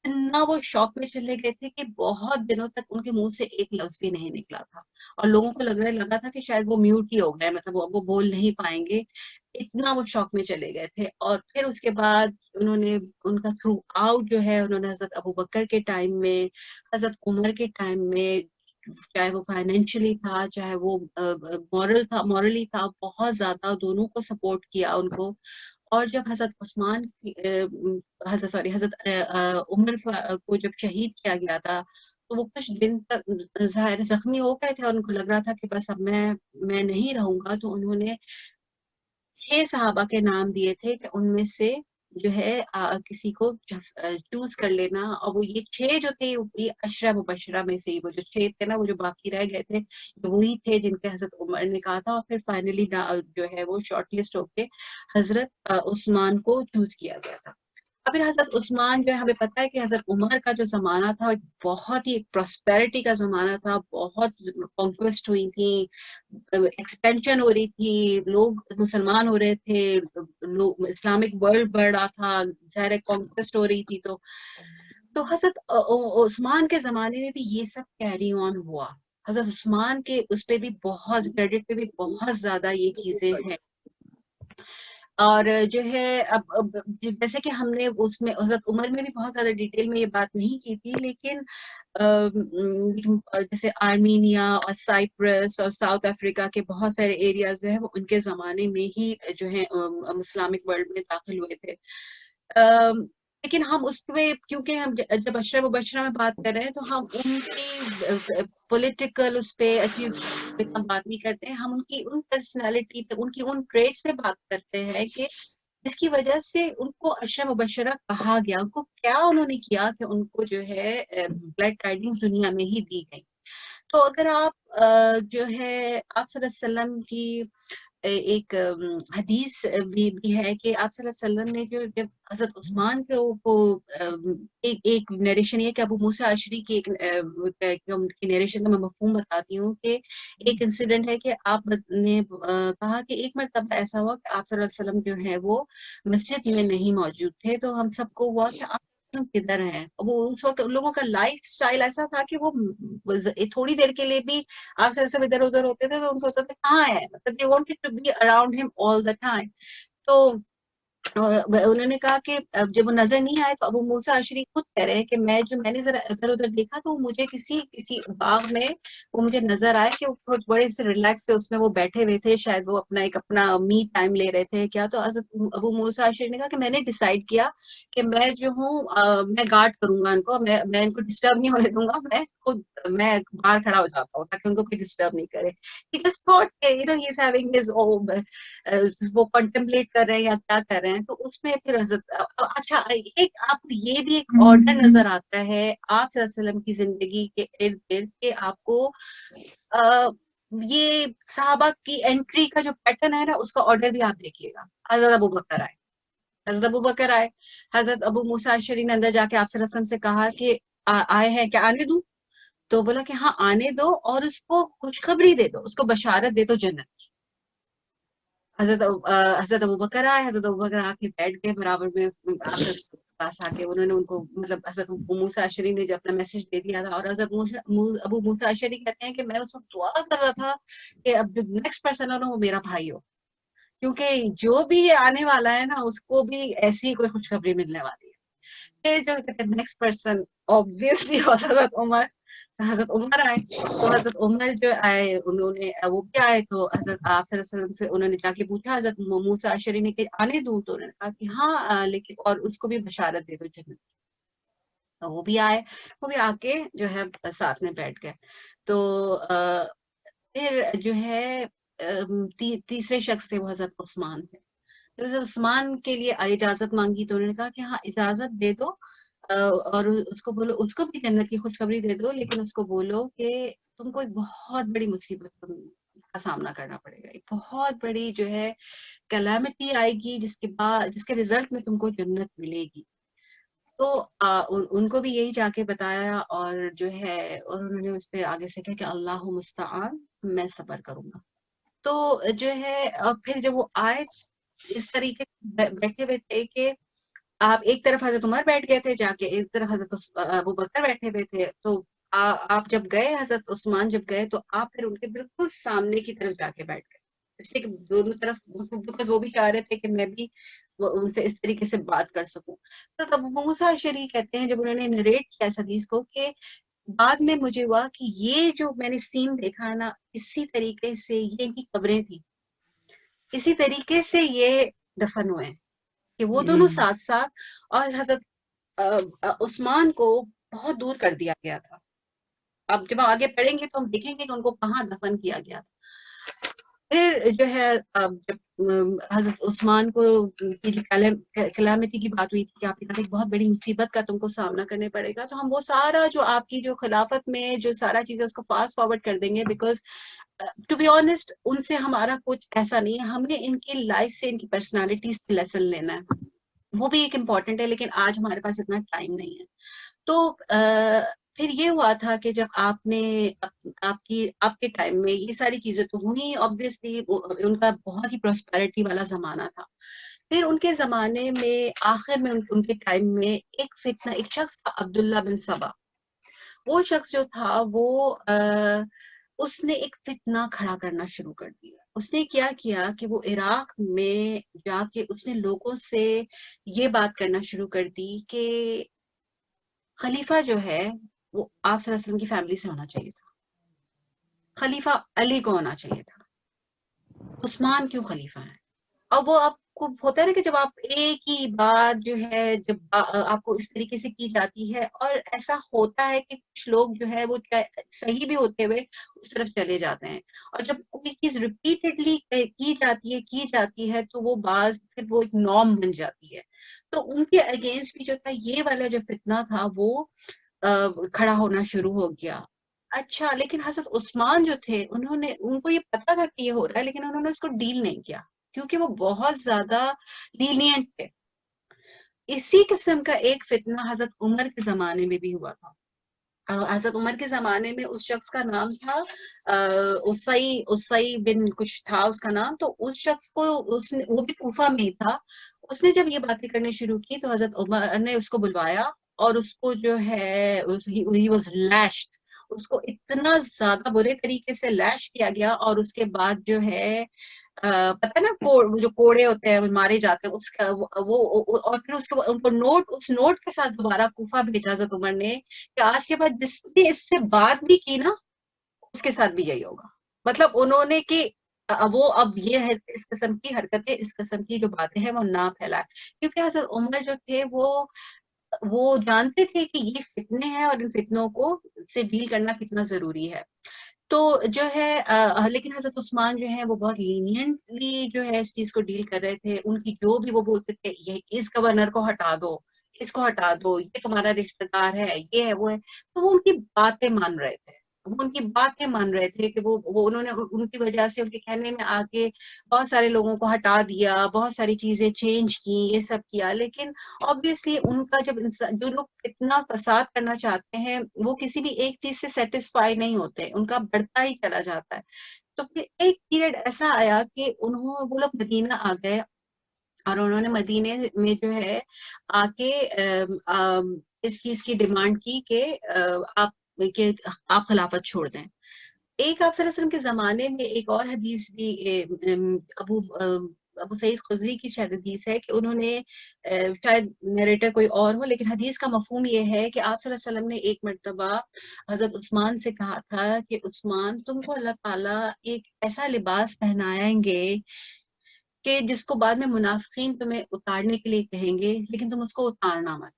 اتنا وہ شوق میں چلے گئے تھے کہ بہت دنوں تک ان کے منہ سے ایک لفظ بھی نہیں نکلا تھا اور لوگوں کو لگا تھا کہ شاید وہ میوٹ ہی ہو گئے، مطلب وہ بول نہیں پائیں گے، اتنا وہ شوق میں چلے گئے تھے۔ اور پھر اس کے بعد انہوں نے ان کا تھرو آؤٹ جو ہے انہوں نے حضرت ابو بکر کے ٹائم میں، حضرت عمر کے ٹائم میں، چاہے وہ فائنینشلی تھا چاہے وہ مورلی تھا، بہت زیادہ دونوں کو سپورٹ کیا ان کو۔ اور جب حضرت عثمان حضرت عمر کو جب شہید کیا گیا تھا تو وہ کچھ دن تک ظاہر زخمی ہو گئے تھے اور ان کو لگ رہا تھا کہ بس اب میں نہیں رہوں گا، تو انہوں نے 6 صحابہ کے نام دیے تھے کہ ان میں سے جو ہے کسی کو چوز کر لینا، اور وہ یہ 6 جو تھے یہ عشرہ مبشرہ میں سے وہ جو 6 تھے نا وہ جو باقی رہ گئے تھے وہی تھے جن کے حضرت عمر نے کہا تھا، اور پھر فائنلی جو ہے وہ شارٹ لسٹ ہو کے حضرت عثمان کو چوز کیا گیا تھا۔ اب پھر حضرت عثمان جو ہے ہمیں پتہ ہے کہ حضرت عمر کا جو زمانہ تھا بہت ہی پراسپیرٹی کا زمانہ تھا، بہت کانکویسٹ ہوئی تھی، ایکسپینشن ہو رہی تھی، لوگ مسلمان ہو رہے تھے، لوگ اسلامک ورلڈ بڑھ رہا تھا، ظاہر کانکویسٹ ہو رہی تھی، تو حضرت عثمان کے زمانے میں بھی یہ سب کیری آن ہوا، حضرت عثمان کے اس پہ بھی بہت کریڈٹ پہ بھی بہت زیادہ یہ چیزیں ہیں۔ اور جو ہے اب جیسے کہ ہم نے اس میں حضرت عمر میں بھی بہت زیادہ ڈیٹیل میں یہ بات نہیں کی تھی، لیکن جیسے آرمینیا اور سائپرس اور ساؤتھ افریقہ کے بہت سارے ایریاز جو ہیں وہ ان کے زمانے میں ہی جو ہے اسلامک ورلڈ میں داخل ہوئے تھے، لیکن ہم اس پہ کیونکہ ہم جب عشرہ مبشرہ میں بات کر رہے ہیں تو ہم ان کی پولیٹیکل اس پہ ہم بات نہیں کرتے ہیں، ہم ان کی ان پرسنالٹی پہ ان کی ان ٹریٹس پہ بات کرتے ہیں کہ جس کی وجہ سے ان کو عشرہ مبشرہ کہا گیا، ان کو کیا انہوں نے کیا کہ ان کو جو ہے بلیڈ ٹائڈنگ دنیا میں ہی دی گئی۔ تو اگر آپ جو ہے آپ صلی اللہ علیہ وسلم کی ایک حدیث بھی ہے کہ آپ صلی اللہ علیہ وسلم نے جب حضرت عثمان کو ایک نیریشن یہ کہ ابو موسیٰ اشعری کی ایک نیریشن کا میں مفہوم بتاتی ہوں کہ ایک انسیڈنٹ ہے کہ آپ نے کہا کہ ایک مرتبہ ایسا ہوا کہ آپ صلی اللہ علیہ وسلم جو ہے وہ مسجد میں نہیں موجود تھے، تو ہم سب کو ہوا کہ آپ کدھر ہیں، وہ اس وقت ان لوگوں کا لائف سٹائل ایسا تھا کہ وہ تھوڑی دیر کے لیے بھی آپ سے ادھر ادھر ہوتے تھے تو ان کو ہوتا تھا کہاں ہے، مطلب they wanted to be around him all the time۔ تو انہوں نے کہا کہ جب وہ نظر نہیں آئے تو ابو موسیٰ اشعری خود کہہ رہے ہیں کہ میں نے ذرا ادھر ادھر دیکھا تو مجھے کسی باغ میں وہ مجھے نظر آئے کہ وہ بڑے سے ریلیکس سے اس میں وہ بیٹھے ہوئے تھے، شاید وہ اپنا می ٹائم لے رہے تھے کیا، تو حضرت ابو موسیٰ اشعری نے کہا کہ میں نے ڈیسائیڈ کیا کہ میں جو ہوں میں گارڈ کروں گا ان کو، میں ان کو ڈسٹرب نہیں ہونے دوں گا، میں باہر کھڑا ہو جاتا ہوں تاکہ ان کو کوئی ڈسٹرب نہیں کرے۔ He just thought کہ he's having his وہ کنٹمپلیٹ کر رہے ہیں یا کیا کر رہے ہیں، تو اس میں پھر حضرت اچھا ایک آپ کو یہ بھی ایک آرڈر نظر آتا ہے آپ صلی اللہ علیہ وسلم کی زندگی کے ارد گرد کہ آپ کو یہ صحابہ کی انٹری کا جو پیٹرن ہے نا اس کا آرڈر بھی آپ دیکھیے گا۔ حضرت ابو بکر آئے، حضرت ابو موسیٰ اشعری نے اندر جا کے آپ صلی اللہ علیہ وسلم سے کہا کہ آئے ہیں کیا آنے دوں، تو بولا کہ ہاں آنے دو اور اس کو خوشخبری دے دو, اس کو بشارت دے دو جنت کی. حضرت ابوبکر آئے, حضرت ابوبکر آ کے بیٹھ گئے برابر میں آپ کے پاس آ کے. انہوں نے ان کو مطلب حضرت ابو موسیٰ اشعری نے جو اپنا میسج دے دیا تھا, اور حضرت ابو موسیٰ اشعری کہتے ہیں کہ میں اس وقت دعا کر رہا تھا کہ اب جو نیکسٹ پرسن ہو نا وہ میرا بھائی ہو, کیونکہ جو بھی آنے والا ہے نا اس کو بھی ایسی کوئی خوشخبری ملنے والی ہے. پھر جو کہتے ہیں نیکسٹ پرسن آبویسلی حضرت عمر. حضرت عمر آئے, تو حضرت عمر جو آئے انہوں نے وہ بھی آئے, تو حضرت آپ صلی اللہ علیہ وسلم سے انہوں نے جا کے پوچھا حضرت موسیٰ اشعری نے کہ آنے دوں, تو انہوں نے کہا کہ ہاں لیکن اور اس کو بھی بشارت دے دو جنت. تو وہ بھی آئے, وہ بھی آ کے جو ہے ساتھ میں بیٹھ گئے. تو پھر جو ہے تیسرے شخص تھے وہ حضرت عثمان تھے. عثمان کے لیے اجازت مانگی, تو انہوں نے کہا کہ ہاں اجازت دے دو اور اس کو بولو, اس کو بھی جنت کی خوشخبری دے دو, لیکن اس کو بولو کہ تم کو ایک بہت بڑی مصیبت کا سامنا کرنا پڑے گا, ایک بہت بڑی جو ہے کلیمٹی آئے گی جس کے رزلٹ میں تم کو جنت ملے گی. تو ان کو بھی یہی جا کے بتایا, اور جو ہے اور انہوں نے اس پہ آگے سے کہا کہ اللہ مستعان, میں صبر کروں گا. تو جو ہے پھر جب وہ آئے اس طریقے بیٹھے ہوئے تھے کہ آپ ایک طرف حضرت عمر بیٹھ گئے تھے جا کے, ایک طرف حضرت ابوبکر بیٹھے ہوئے تھے. تو آپ جب گئے, حضرت عثمان جب گئے, تو آپ پھر ان کے بالکل سامنے کی طرف جا کے بیٹھ گئے, اس لیے کہ دونوں طرف, بیکاز وہ بھی چاہ رہے تھے کہ میں بھی ان سے اس طریقے سے بات کر سکوں. تو ابو موسیٰ اشعری کہتے ہیں جب انہوں نے نریٹ کیا اس حدیث کو, کہ بعد میں مجھے ہوا کہ یہ جو میں نے سین دیکھا ہے نا, اسی طریقے سے یہ ان کی قبریں تھیں, اسی طریقے سے یہ دفن ہوئے ہیں, کہ وہ دونوں ساتھ ساتھ, اور حضرت عثمان کو بہت دور کر دیا گیا تھا. اب جب ہم آگے پڑھیں گے تو ہم دیکھیں گے کہ ان کو کہاں دفن کیا گیا تھا. پھر جو ہے جب حضرت عثمان کو کلیمٹی کی بات ہوئی تھی کہ آپ کے پاس ایک بہت بڑی مصیبت کا تم کو سامنا کرنے پڑے گا, تو ہم وہ سارا جو آپ کی جو خلافت میں جو سارا چیزیں اس کو فاسٹ فارورڈ کر دیں گے, بیکاز ٹو بی آنےسٹ ان سے ہمارا کچھ ایسا نہیں ہے, ہمیں ان کی لائف سے, ان کی پرسنالٹی سے لیسن لینا ہے, وہ بھی ایک امپورٹنٹ ہے, لیکن آج ہمارے پاس اتنا ٹائم نہیں ہے. تو پھر یہ ہوا تھا کہ جب آپ نے آپ کے ٹائم میں یہ ساری چیزیں تو ہوئی, آبویسلی ان کا بہت ہی پراسپیرٹی والا زمانہ تھا. پھر ان کے زمانے میں آخر میں ان کے ٹائم میں ایک فتنہ, ایک شخص تھا عبداللہ بن سبا. وہ شخص جو تھا وہ اس نے ایک فتنہ کھڑا کرنا شروع کر دیا. اس نے کیا کیا کہ وہ عراق میں جا کے اس نے لوگوں سے یہ بات کرنا شروع کر دی کہ خلیفہ جو ہے وہ آپ صلی اللہ علیہ وسلم کی فیملی سے ہونا چاہیے تھا, خلیفہ علی کو ہونا چاہیے تھا, عثمان کیوں خلیفہ ہیں. اور وہ آپ کو ہوتا ہے نا کہ جب آپ ایک ہی بات جو ہے جب آپ کو اس طریقے سے کی جاتی ہے, اور ایسا ہوتا ہے کہ کچھ لوگ جو ہے وہ صحیح بھی ہوتے ہوئے اس طرف چلے جاتے ہیں, اور جب کوئی چیز ریپیٹڈلی کی جاتی ہے تو وہ بعض پھر وہ ایک نارم بن جاتی ہے. تو ان کے اگینسٹ بھی جو تھا یہ والا جو فتنہ تھا وہ کھڑا ہونا شروع ہو گیا. اچھا, لیکن حضرت عثمان جو تھے ان کو یہ پتا تھا کہ یہ ہو رہا ہے, لیکن انہوں نے اس کو ڈیل نہیں کیا, کیونکہ وہ بہت زیادہ لینینٹ تھے. اسی قسم کا ایک فتنہ حضرت عمر کے زمانے میں بھی ہوا تھا. حضرت عمر کے زمانے میں اس شخص کا نام تھا اسائی بن کچھ تھا اس کا نام. تو اس شخص کو وہ بھی کوفہ میں ہی تھا. اس نے جب یہ باتیں کرنے شروع کی تو حضرت عمر نے اس کو بلوایا, اور اس کو جو ہے he was lashed, اس کو اتنا زیادہ برے طریقے سے لیش کیا گیا. اور اس کے بعد جو ہے پتہ نا جو کوڑے ہوتے ہیں مارے جاتے ہیں, اس کا وہ اور پھر اس کو ان کو اس نوٹ کے ساتھ دوبارہ کوفہ بھیجا حضرت عمر نے کہ آج کے بعد جس نے اس سے بات بھی کی نا اس کے ساتھ بھی یہی ہوگا. مطلب انہوں نے کہ وہ اب یہ ہے اس قسم کی حرکتیں, اس قسم کی جو باتیں ہیں وہ نہ پھیلائے, کیونکہ حضرت عمر جو تھے وہ جانتے تھے کہ یہ فتنے ہیں اور ان فتنوں کو سے ڈیل کرنا کتنا ضروری ہے. تو جو ہے لیکن حضرت عثمان جو ہے وہ بہت لینینٹلی جو ہے اس چیز کو ڈیل کر رہے تھے. ان کی جو بھی وہ بولتے تھے یہ اس گورنر کو ہٹا دو, اس کو ہٹا دو, یہ تمہارا رشتہ دار ہے, یہ ہے وہ ہے, تو وہ ان کی باتیں مان رہے تھے. وہ ان کی باتیں مان رہے تھے کہ وہ انہوں نے ان کی وجہ سے ان کے کہنے میں آ کے بہت سارے لوگوں کو ہٹا دیا, بہت ساری چیزیں چینج کی, یہ سب کیا. لیکن obviously ان کا جب جو لوگ اتنا فساد کرنا چاہتے ہیں وہ کسی بھی ایک چیز سے سیٹسفائی نہیں ہوتے, ان کا بڑھتا ہی چلا جاتا ہے. تو پھر ایک پیریڈ ایسا آیا کہ وہ لوگ مدینہ آ گئے اور انہوں نے مدینے میں جو ہے آ کے اس چیز کی ڈیمانڈ کی کہ آپ خلافت چھوڑ دیں. ایک آپ صلی اللہ علیہ وسلم کے زمانے میں ایک اور حدیث بھی ابو سعید خدری کی شاید حدیث ہے کہ انہوں نے, شاید نیریٹر کوئی اور ہو, لیکن حدیث کا مفہوم یہ ہے کہ آپ صلی اللہ علیہ وسلم نے ایک مرتبہ حضرت عثمان سے کہا تھا کہ عثمان, تم کو اللہ تعالیٰ ایک ایسا لباس پہنائیں گے کہ جس کو بعد میں منافقین تمہیں اتارنے کے لیے کہیں گے, لیکن تم اس کو اتارنا مت.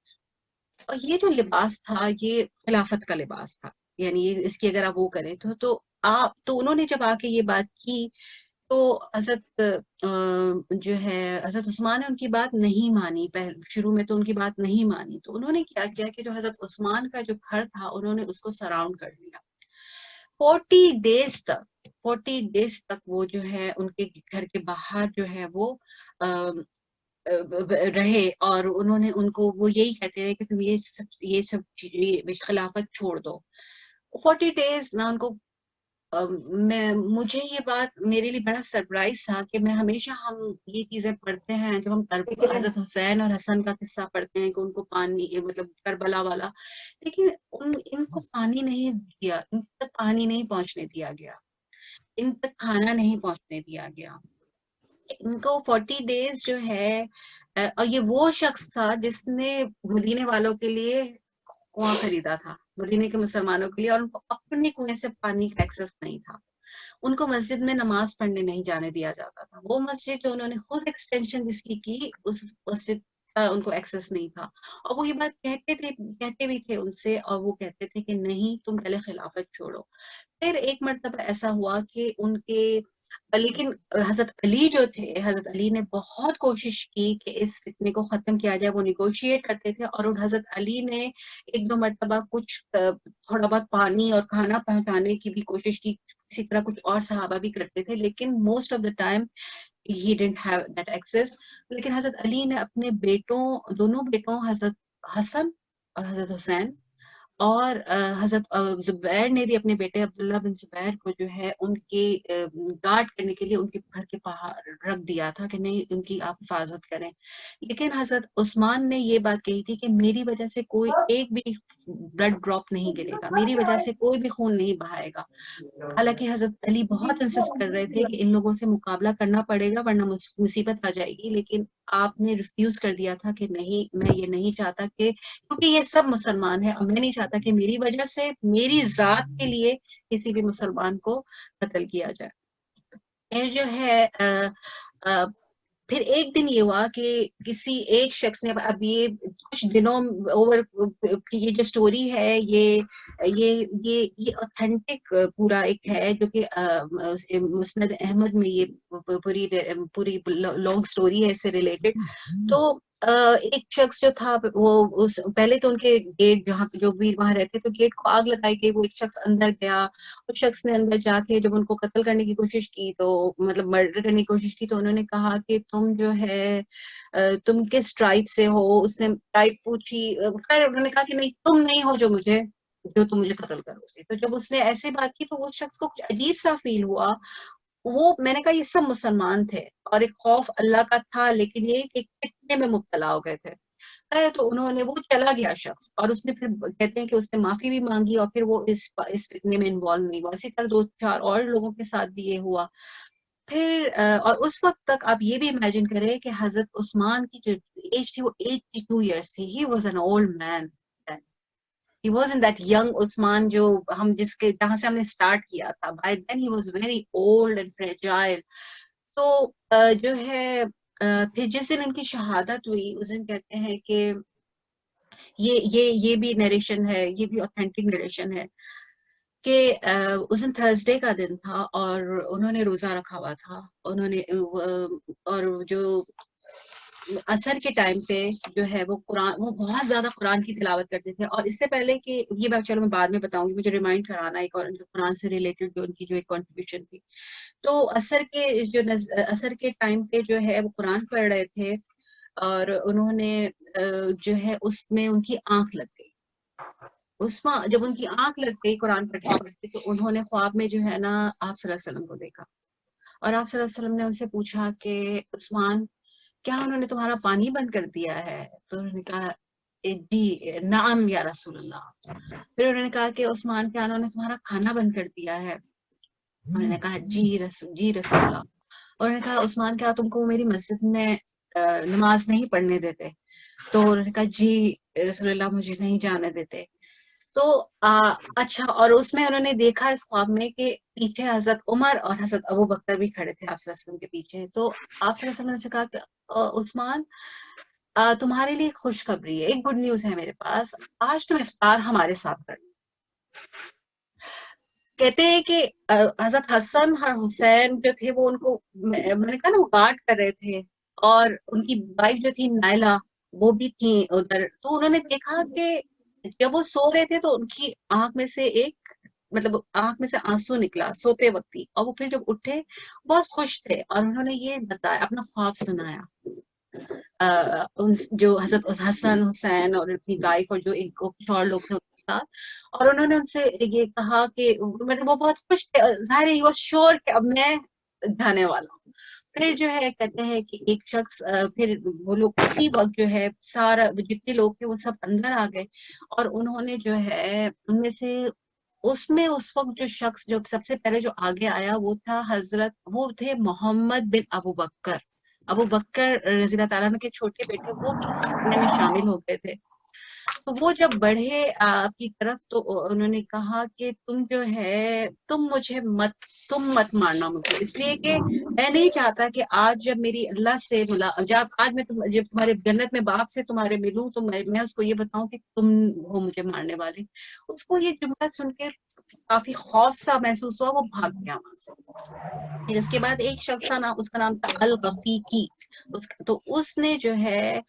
اور یہ جو لباس تھا یہ خلافت کا لباس تھا, یعنی اس کی اگر آپ وہ کریں تو انہوں نے جب آ کے یہ بات کی تو حضرت جو ہے حضرت عثمان نے ان کی بات نہیں مانی. شروع میں تو ان کی بات نہیں مانی, تو انہوں نے کیا کیا کہ جو حضرت عثمان کا جو گھر تھا انہوں نے اس کو سراؤنڈ کر لیا. 40 ڈیز تک وہ جو ہے ان کے گھر کے باہر جو ہے وہ رہے, اور انہوں نے ان کو وہ یہی کہتے رہے کہ تم یہ سب خلافت چھوڑ دو. 40 ڈیز نہ ان کو. مجھے یہ بات میرے لیے بڑا سرپرائز تھا کہ میں ہمیشہ ہم یہ چیزیں پڑھتے ہیں جب ہم حضرت حسین اور حسن کا قصہ پڑھتے ہیں کہ ان کو پانی, مطلب کربلا والا, لیکن ان کو پانی نہیں دیا, ان تک پانی نہیں پہنچنے دیا گیا, ان تک کھانا نہیں پہنچنے دیا گیا. ان کو 40 ڈیز جو ہے, اور یہ وہ شخص تھا جس نے مدینے والوں کے لیے کنواں خریدا تھا, مدینے کے مسلمانوں کے لیے, اور ان کو اپنے کنویں سے پانی کا ایکسس نہیں تھا. ان کو مسجد میں نماز پڑھنے نہیں جانے دیا جاتا تھا. وہ مسجد جو انہوں نے خود ایکسٹینشن جس کی اس مسجد کا ان کو ایکسس نہیں تھا. اور وہ یہ بات کہتے بھی تھے ان سے, اور وہ کہتے تھے کہ نہیں تم پہلے خلافت چھوڑو. پھر ایک مرتبہ ایسا ہوا کہ ان کے, لیکن حضرت علی جو تھے, حضرت علی نے بہت کوشش کی کہ اس فتنے کو ختم کیا جائے. وہ نیگوشیٹ کرتے تھے, اور حضرت علی نے 1-2 مرتبہ کچھ تھوڑا بہت پانی اور کھانا پہنچانے کی بھی کوشش کی. اسی طرح کچھ اور صحابہ بھی کرتے تھے, لیکن most of the time he didn't have that access. لیکن حضرت علی نے اپنے دونوں بیٹوں حضرت حسن اور حضرت حسین اور حضرت زبیر نے بھی اپنے بیٹے عبداللہ بن زبیر کو جو ہے ان کے گارڈ کرنے کے لیے ان کے گھر کے باہر رکھ دیا تھا کہ نہیں ان کی آپ حفاظت کریں. لیکن حضرت عثمان نے یہ بات کہی تھی کہ میری وجہ سے کوئی ایک بھی بلڈ ڈراپ نہیں گرے گا, میری وجہ سے کوئی بھی خون نہیں بہائے گا. حالانکہ حضرت علی بہت انسسٹ کر رہے تھے کہ ان لوگوں سے مقابلہ کرنا پڑے گا ورنہ مصیبت آ جائے گی, لیکن آپ نے ریفیوز کر دیا تھا کہ نہیں, میں یہ نہیں چاہتا کہ, کیونکہ یہ سب مسلمان ہیں اور میں نہیں چاہتا کہ میری وجہ سے میری ذات کے لیے کسی بھی مسلمان کو قتل کیا جائے. پھر جو ہے پھر ایک دن یہ ہوا کہ کسی ایک شخص نے, اب یہ کچھ دنوں یہ جو سٹوری ہے یہ اوتھینٹک پورا ایک ہے جو کہ مسند احمد میں یہ پوری لانگ سٹوری ہے اس سے ریلیٹڈ. تو ایک شخص جو تھا وہ پہلے تو ان کے گیٹ جو بھی وہاں رہتے تو گیٹ کو آگ لگائی گئی. وہ ایک شخص اندر گیا, اس شخص نے اندر جا کے جب ان کو قتل کرنے کی کوشش کی تو مطلب مرڈر کرنے کی کوشش کی, تو انہوں نے کہا کہ تم جو ہے تم کس ٹرائب سے ہو. اس نے ٹرائب پوچھی, خیر انہوں نے کہا کہ نہیں تم نہیں ہو جو تم مجھے قتل کرو گے. تو جب اس نے ایسی بات کی تو وہ شخص کو کچھ عجیب سا فیل ہوا. میں نے کہا یہ سب مسلمان تھے اور ایک خوف اللہ کا تھا, لیکن یہ کہ فتنے میں مبتلا ہو گئے تھے. تو انہوں نے, وہ چلا گیا شخص, اور اس نے پھر کہتے ہیں کہ اس نے معافی بھی مانگی اور پھر وہ اس فتنے میں انوالو نہیں ہوا. اسی طرح 2-4 اور لوگوں کے ساتھ بھی یہ ہوا. پھر اور اس وقت تک آپ یہ بھی امیجن کریں کہ حضرت عثمان کی جو ایج تھی وہ 82 ایئرس تھی. He was an old man. He wasn't that young Usman جو جہاں سے ہم نے اسٹارٹ کیا تھا. By then he was very old and fragile. تو جو ہے پھر جس دن ان کی شہادت ہوئی اس دن کہتے ہیں کہ یہ بھی نیریشن ہے, یہ بھی اوتھینٹک نیریشن ہے کہ اس دن تھرسڈے کا دن تھا اور انہوں نے روزہ رکھا ہوا تھا. انہوں نے اور جو عصر کے ٹائم پہ جو ہے وہ قرآن، وہ بہت زیادہ قرآن کی تلاوت کرتے تھے. اور اس سے پہلے کہ یہ بات چلو میں بعد میں بتاؤں گی، مجھے ریمائنڈ کرانا ایک اور قرآن سے ریلیٹڈ جو ان کی جو ایک کنٹریبیوشن تھی. تو عصر کے ٹائم پہ جو ہے وہ قرآن پڑھ رہے تھے اور انہوں نے جو ہے اس میں ان کی آنکھ لگ گئی. اس میں جب ان کی آنکھ لگ گئی قرآن پڑھتے پڑھتے تو انہوں نے خواب میں جو ہے نا آپ صلی اللہ علیہ وسلم کو دیکھا. اور آپ صلی اللہ علیہ وسلم نے ان سے پوچھا کہ عثمان کیا انہوں نے تمہارا پانی بند کر دیا ہے؟ تو انہوں نے کہا جی نعم یا رسول اللہ. پھر انہوں نے کہا کہ عثمان کیا انہوں نے تمہارا کھانا بند کر دیا ہے؟ انہوں نے کہا جی رسول اللہ. اور انہوں نے کہا عثمان کیا تم کو میری مسجد میں نماز نہیں پڑھنے دیتے؟ تو انہوں نے کہا جی رسول اللہ مجھے نہیں جانے دیتے. تو اچھا، اور اس میں انہوں نے دیکھا اس خواب میں کہ پیچھے حضرت عمر اور حضرت ابو بکر بھی کھڑے تھے آپ صلی اللہ علیہ وسلم کے پیچھے. تو آپ صلی اللہ علیہ وسلم نے سے کہا کہ عثمان تمہارے لیے خوشخبری ہے، ایک گڈ نیوز ہے میرے پاس، آج تم افطار ہمارے ساتھ کرنا. کہتے ہیں کہ حضرت حسن اور حسین جو تھے وہ ان کو میں نے کہا نا وہ گارڈ کر رہے تھے، اور ان کی وائف جو تھی نائلہ وہ بھی تھی ادھر. تو انہوں نے دیکھا کہ جب وہ سو رہے تھے تو ان کی آنکھ میں سے مطلب آنکھ میں سے آنسو نکلا سوتے وقت ہی، اور وہ پھر جب اٹھے بہت خوش تھے اور انہوں نے یہ بتایا، اپنا خواب سنایا جو حضرت حسن حسین اور اپنی وائف اور جو ایک کچھ اور لوگ تھے ان کے ساتھ. اور انہوں نے ان سے یہ کہا کہ وہ بہت خوش تھے، ظاہر ہی واز شیور کہ اب میں جانے والا ہوں. پھر جو ہے کہتے ہیں کہ ایک شخص پھر وہ لوگ اسی وقت جو ہے سارا جتنے لوگ تھے وہ سب اندر آ گئے، اور انہوں نے جو ہے ان میں سے اس وقت جو شخص جو سب سے پہلے جو آگے آیا وہ تھے محمد بن ابو بکر رضی اللہ تعالیٰ عنہ کے چھوٹے بیٹے، وہ بھی اس فتنے میں شامل ہو گئے تھے. تو وہ جب بڑھے آپ کی طرف تو انہوں نے کہا کہ تم مت مارنا مجھے، اس لیے کہ میں نہیں چاہتا کہ آج جب میری اللہ سے آج میں جب تمہارے جنت میں باپ سے تمہارے ملوں تو میں اس کو یہ بتاؤں کہ تم ہو مجھے مارنے والے. اس کو یہ جملہ سن کے کافی خوف سا محسوس ہوا، وہ بھاگ گیا وہاں سے. پھر اس کے بعد ایک شخص تھا اس کا نام تھا الغفیقی. تو اس نے جو ہے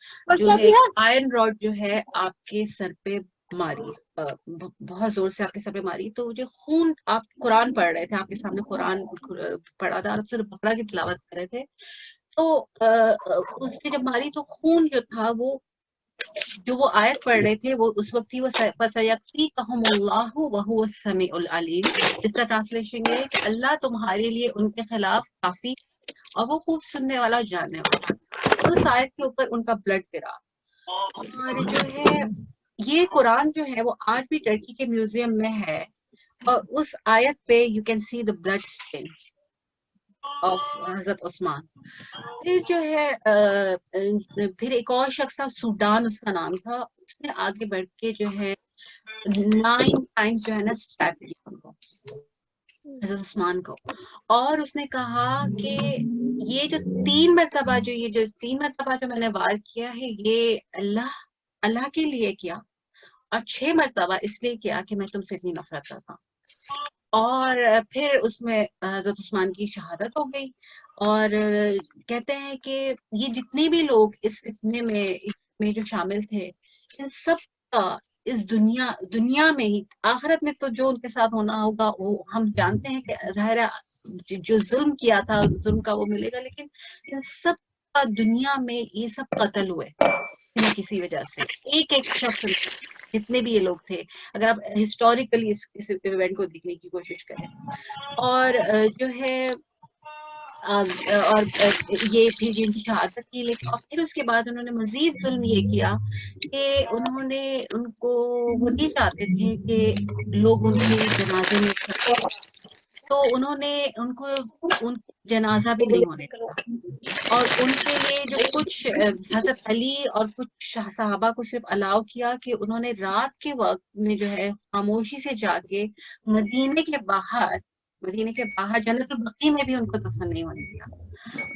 آئرن راڈ جو ہے آپ کے سر پہ ماری، بہت زور سے آپ کے سر پہ ماری. تو جو خون، آپ قرآن پڑھ رہے تھے، آپ کے سامنے قرآن پڑھا تھا، آپ صرف بقرہ کی تلاوت کر رہے تھے، تو اس نے جب ماری تو خون جو تھا وہ آیت پڑھ رہے تھے وہ اس وقت تھی، وہ فَسَيَكْفِيكَهُمُ اللَّهُ وَهُوَ السَّمِيعُ الْعَلِيمُ. جس کا ٹرانسلیشن یہ ہے کہ اللہ تمہارے لیے ان کے خلاف کافی اور وہ خوب سننے والا اور جاننے والا. اور اس آیت کے اوپر ان کا بلڈ گرا. اور جو ہے یہ قرآن جو ہے وہ آج بھی ٹرکی کے میوزیم میں ہے، اور اس آیت پہ you can see the blood stain of حضرت عثمان. پھر جو ہے پھر ایک اور شخص تھا سوڈان اس کا نام تھا، اس نے آگے بڑھ کے جو ہے 9 ٹائمز جو ہے نا اسٹیپ کیا ان کو، حضرت عثمان کو. اور اس نے کہا کہ یہ جو 3 مرتبہ جو میں نے وار کیا ہے یہ اللہ کے لیے کیا، اور 6 مرتبہ اس لیے کیا کہ میں تم سے اتنی نفرت کرتا ہوں. اور پھر اس میں حضرت عثمان کی شہادت ہو گئی. اور کہتے ہیں کہ یہ جتنے بھی لوگ اس فتنے میں جو شامل تھے، ان سب کا اس دنیا میں ہی، آخرت میں تو جو ان کے ساتھ ہونا ہوگا وہ ہم جانتے ہیں کہ ظاہر جو ظلم کیا تھا ظلم کا وہ ملے گا، لیکن ان سب کا دنیا میں یہ سب قتل ہوئے کسی وجہ سے. ایک شخص جتنے بھی یہ لوگ تھے، اگر آپ ہسٹوریکلی اس ایونٹ کو دیکھنے کی کوشش کریں. اور جو ہے اور یہ پھر ان کی شہادت کی، لیکن اور پھر اس کے بعد انہوں نے مزید ظلم یہ کیا کہ انہوں نے ان کو وہ نہیں چاہتے تھے کہ لوگ ان کے جنازے میں تو انہوں نے ان جنازہ بھی نہیں ہونے دیا. اور ان کے لیے جو کچھ حضرت علی اور کچھ صحابہ کو صرف الاؤ کیا کہ انہوں نے رات کے وقت میں جو ہے خاموشی سے جا کے مدینے کے باہر جنت البقیع میں بھی ان کو دفن نہیں ہونے دیا.